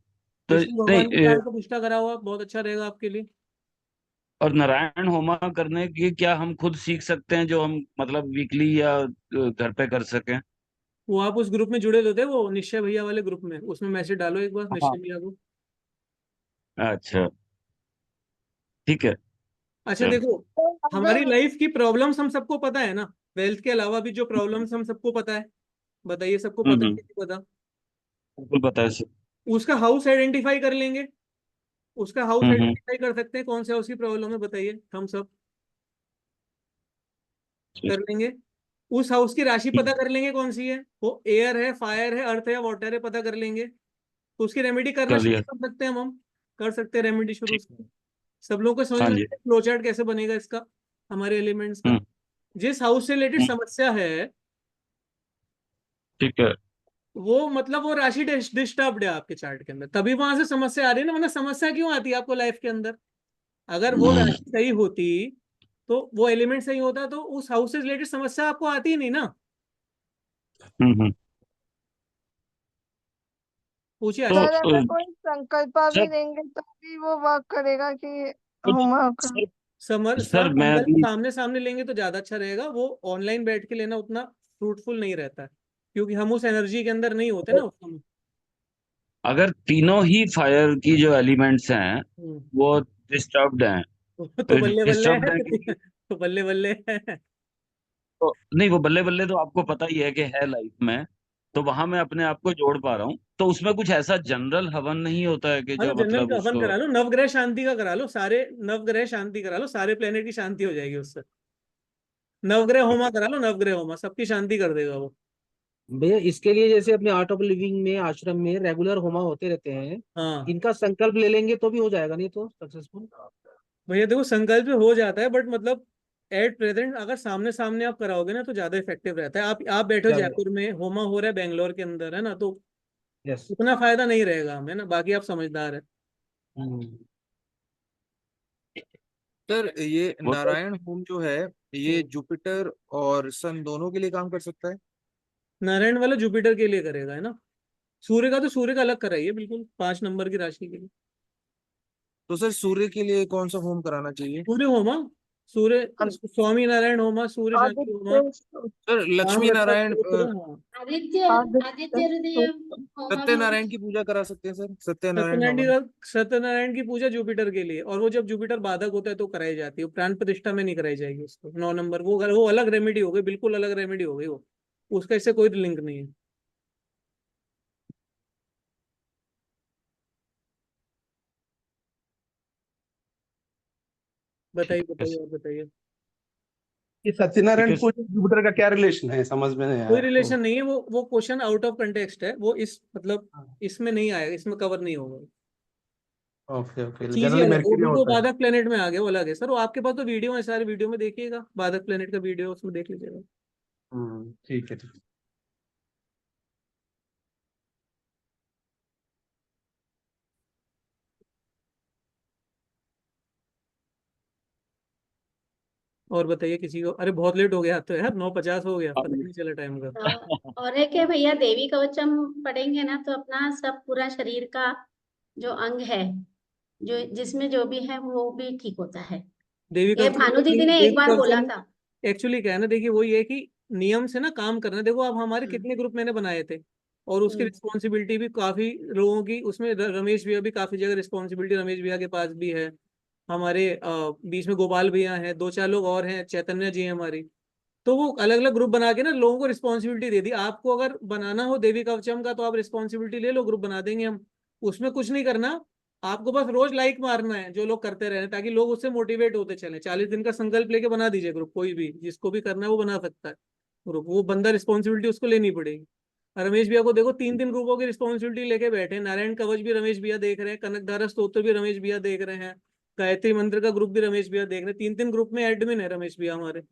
तो विष्णु भगवान की नहीं प्राण प्रतिष्ठा कराओ आप, बहुत अच्छा रहेगा आपके लिए। और नारायण होमा करने की क्या हम खुद सीख सकते हैं, जो हम मतलब वीकली या घर पे कर सकें? वो आप उस ग्रुप में जुड़े होते हैं, वो निश्चय भैया वाले ग्रुप में, उसमें मैसेज डालो एक बार हाँ। निश्चय भैया को। अच्छा, ठीक है। अच्छा चलो। देखो, तो हमारी अगर लाइफ की प्रॉब्लम्स हम सबको पता है ना। वेल्थ के अलावा भी जो प्रॉब्लम्स हम सबको पता है। बताइए, सबको पता है कि नहीं पता? बिल्कुल पता है सर। उसका हाउस आइडेंटिफाई कर लेंगे। उसका हाउस हम्म। आइडेंटिफाई कर सकते हैं, कौन सा उसकी प्रॉब्लम है बताइए, हम सब कर लेंगे। उस हाउस की राशि पता कर लेंगे कौन सी है, वो एयर है, फायर है, अर्थ है या वाटर है, पता कर लेंगे। तो उसकी रेमेडी करना कर शुरू लिया। कर सकते हैं हम कर सकते हैं रेमेडी शुरू। ठीक है। सब लोगों को समझ हाँ में जी। फ्लो चार्ट कैसे बनेगा इसका, हमारे एलिमेंट्स का। हम्म। जिस हाउस से रिलेटेड हम्म। समस्या है, ठीक है। वो मतलब वो राशि डिस्टर्ब्ड है आपके चार्ट के अंदर, तभी वहां से समस्या आ रही है ना। वरना समस्या क्यों आती है आपको लाइफ के अंदर? अगर वो हम्म। राशि सही होती, तो वो एलिमेंट सही होता, तो उस हाउस से रिलेटेड समस्या आपको आती ही नहीं ना। हम्म। पूछिए तो आशीष। सर अगर कोई संकल्पा भी सर देंगे तो भी वो वर्क करेगा कि कुछ होमवर्क? सर सर सर मैं संकल्प अभी सामने सामने लेंगे तो ज्यादा अच्छा रहेगा। वो ऑनलाइन बैठ के लेना उतना फ्रूटफुल नहीं रहता है, क्योंकि हम उस एनर्जी के अंदर नहीं होते ना उस समय। अगर तीनों ही फायर की जो एलिमेंट्स हैं हम्म। वो डिस्टर्ब्ड हैं, तो बल्ले बल्ले डिस्टर्ब्ड है। हैं क्योंकि तो बल्ले बल्ले है। तो नहीं, वो बल्ले बल्ले तो आपको पता ही है कि है लाइफ में। तो वहां मैं अपने आप को जोड़ पा रहा हूँ। तो उसमें कुछ ऐसा जनरल हवन नहीं होता है कि हाँ, तो जो जनरल मतलब का हवन उसको। करा लो, नवग्रह शांति का करा लो, सारे नवग्रह शांति करा लो, सारे प्लेनेट की शांति हो जाएगी उससे। नवग्रह होमा करा लो, नवग्रह होमा सबकी शांति कर देगा वो। भैया इसके लिए जैसे अपने आर्ट ऑफ लिविंग में आश्रम में रेगुलर होमा होते रहते हैं, हाँ इनका संकल्प ले लेंगे तो भी हो जाएगा, नहीं तो सक्सेसफुल? भैया देखो, संकल्प हो जाता है, बट मतलब एट प्रेजेंट अगर सामने सामने आप कराओगे ना, तो ज्यादा इफेक्टिव रहता है। आप बैठो ज्यादा। जयपुर में, होमा हो रहा है बेंगलोर के अंदर, है ना, तो यस। उतना फायदा नहीं रहेगा हमें ना। बाकी आप समझदार है। सर ये वो तो नारायण होम जो है, ये जुपिटर और सन दोनों के लिए काम कर सकता है? नारायण वाला जुपिटर के लिए करेगा, है ना। सूर्य का तो सूर्य का अलग कराइए बिल्कुल, 5 नंबर की राशि के लिए। तो सर सूर्य के लिए कौन सा होम कराना चाहिए? सूर्य होमा, सूर्य स्वामी नारायण होमा, सूर्य शांति होमा, आदित्य सर राम लक्ष्मी रक्षा नारायण स्तोत्र, हाँ। आदित्य आदित्य आदित्य हृदय होमा भी होना सत्यनारायण की चाहिए। पूजा करा सकते हैं सर, सत्यनारायण सत्यनारायण हवन। की सत्यनारायण की पूजा जुपिटर के लिए, और वो जब जुपिटर बाधक होता है तो कराई जाती है, प्राण प्रतिष्ठा में नहीं कराई जाएगी उसको। 9 नंबर वो अलग रेमेडी हो गई, बिल्कुल अलग रेमेडी हो गई वो। उसका इससे कोई लिंक नहीं है। बताइए बताइए और बताइए। ये सत्यनारायण Because- पूजा जुपिटर का क्या रिलेशन है, समझ में नहीं कोई आया। रिलेशन नहीं है, वो क्वेश्चन आउट ऑफ कंटेक्स्ट है, वो इस मतलब इसमें नहीं आएगा, इसमें कवर नहीं होगा। ओके ओके, चीज ही जनरली अलग, वो मेर्क्यूरी बिल्कुल होता है। बाधक प्लेनेट में आ गया, वो अलग है सर। वो आपके पास तो वीडियो है, सारे वीडियो में देखिएगा, बाधक प्लेनेट का वीडियो उसमें देख लीजिएगा। ठीक है ठीक है। और बताइए किसी को। अरे बहुत लेट हो गया तो यार, 9:50 हो गया, पता नहीं चला टाइम का। और एक है भैया, देवी कवचम पढ़ेंगे ना तो अपना सब पूरा शरीर का जो अंग है, जो जिसमें जो भी है वो भी ठीक होता है। देवी ये कवचम, भानु दीदी ने एक बार बोला था। एक्चुअली क्या है ना, देखिए वही है कि नियम से ना काम करना। देखो आप हमारे कितने ग्रुप मैंने बनाए थे, और उसकी रिस्पॉन्सिबिलिटी भी काफी लोगों की, उसमें रमेश भैया भी काफी जगह रिस्पॉन्सिबिलिटी रमेश भैया के पास भी है, हमारे बीच में गोपाल भैया हैं, 2-4 लोग और हैं, चैतन्य जी हैं हमारी। तो वो अलग अलग ग्रुप बना के ना लोगों को रिस्पॉन्सिबिलिटी दे दी। आपको अगर बनाना हो देवी कवचम का तो आप रिस्पॉन्सिबिलिटी ले लो, ग्रुप बना देंगे हम। उसमें कुछ नहीं करना, आपको बस रोज लाइक मारना है जो लोग करते रहे, ताकि लोग उससे मोटिवेट होते चले। 40 दिन का संकल्प लेके बना दीजिए ग्रुप, कोई भी जिसको भी करना है वो बना सकता है ग्रुप। वो बंदा रिस्पॉन्सिबिलिटी उसको लेनी पड़ेगी। रमेश भैया को देखो, 3 ग्रुपों की रिस्पॉन्सिबिलिटी लेके बैठे हैं। नारायण कवच भी रमेश भैया देख रहे हैं, कनकधारा स्तोत्र भी रमेश भैया देख रहे हैं, गायत्री मंत्र का ग्रुप भी रमेश भैया देख रहे हैं। 3 ग्रुप में एडमिन है रमेश भैया हमारे।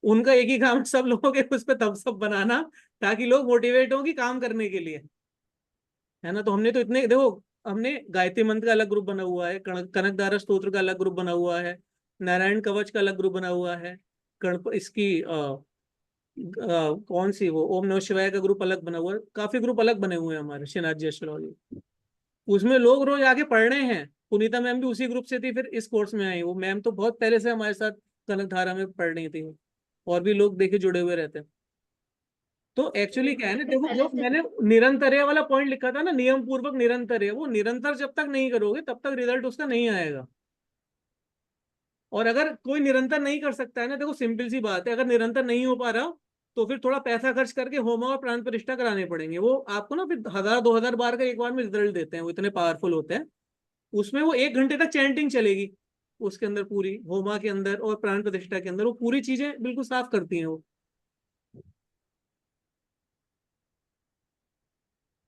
उनका एक ही काम है, सब लोगों के उस पर थम्स अप बनाना, ताकि लोग मोटिवेट हो कि काम करने के लिए, है ना। तो हमने तो इतने देखो, हमने गायत्री मंत्र का अलग ग्रुप बना हुआ है, कनकधारा स्तोत्र का अलग ग्रुप बना हुआ है, नारायण कवच का अलग ग्रुप बना हुआ है, इसकी कौन सी वो ओम नमः शिवाय का ग्रुप अलग बना हुआ है। काफी ग्रुप अलग बने हुए हैं हमारे श्रीनाथ जी एस्ट्रोलॉजी। उसमें लोग रोज आके पढ़ रहे हैं। पुनीता मैम भी उसी ग्रुप से थी, फिर इस कोर्स में आई। वो मैम तो बहुत पहले से हमारे साथ कनकधारा में पढ़ रही थी, और भी लोग देखे जुड़े हुए रहते हैं। तो एक्चुअली क्या है ना, देखो जो मैंने निरंतर्य वाला पॉइंट लिखा था ना, नियम पूर्वक निरंतर्य, वो निरंतर जब तक नहीं करोगे तब तक रिजल्ट उसका नहीं आएगा। और अगर कोई निरंतर नहीं कर सकता है ना, देखो सिंपल सी बात है, अगर निरंतर नहीं हो पा रहा तो फिर थोड़ा पैसा खर्च करके होमा और प्राण प्रतिष्ठा कराने पड़ेंगे। वो आपको ना फिर 1000-2000 बार का एक बार में रिजल्ट देते हैं, वो इतने पावरफुल होते हैं। उसमें वो 1 घंटे तक चैंटिंग चलेगी, उसके अंदर पूरी होमा के अंदर और प्राण प्रतिष्ठा के अंदर वो पूरी चीजें बिल्कुल साफ करती हैं वो।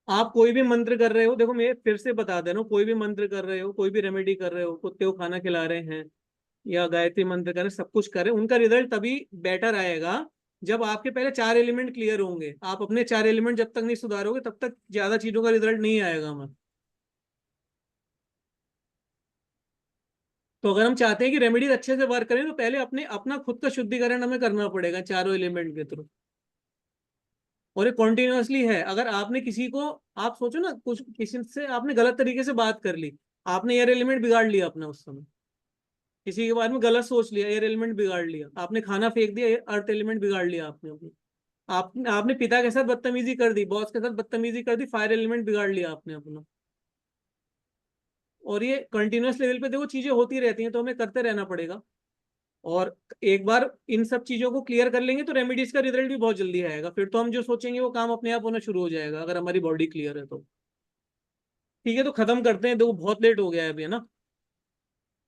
आप कोई भी मंत्र कर रहे हो, देखो मैं फिर से बता दे रहा हूँ, कोई भी मंत्र कर रहे हो, कोई भी रेमेडी कर रहे हो, कुत्ते को खाना खिला रहे हैं या गायत्री मंत्र कर रहे हैं, सब कुछ कर रहे हैं, उनका रिजल्ट तभी बेटर आएगा जब आपके पहले 4 एलिमेंट क्लियर होंगे। आप अपने 4 एलिमेंट जब तक नहीं सुधारोगे तब तक ज्यादा चीजों का रिजल्ट नहीं आएगा हमें। तो अगर हम चाहते हैं कि रेमेडीज अच्छे से वर्क करें तो पहले अपने अपना खुद का शुद्धिकरण हमें करना पड़ेगा चारों एलिमेंट के थ्रू। और ये कॉन्टिन्यूसली है। अगर आपने किसी को, आप सोचो ना, कुछ किसी से आपने गलत तरीके से बात कर ली, आपने एयर एलिमेंट बिगाड़ लिया अपना उस समय, किसी के बारे में गलत सोच लिया, एयर एलिमेंट बिगाड़ लिया, आपने खाना फेंक दिया, अर्थ एलिमेंट बिगाड़ लिया आपने अपनी, आपने पिता के साथ बदतमीजी कर दी, बॉस के साथ बदतमीजी कर दी, फायर एलिमेंट बिगाड़ लिया आपने अपना। और ये कंटिन्यूस लेवल पे देखो चीजें होती रहती हैं, तो हमें करते रहना पड़ेगा। और एक बार इन सब चीजों को क्लियर कर लेंगे तो रेमेडीज का रिजल्ट भी बहुत जल्दी आएगा। फिर तो हम जो सोचेंगे वो काम अपने आप होना शुरू हो जाएगा, अगर हमारी बॉडी क्लियर है तो। ठीक है, तो खत्म करते हैं, देखो बहुत लेट हो गया है अभी, है ना।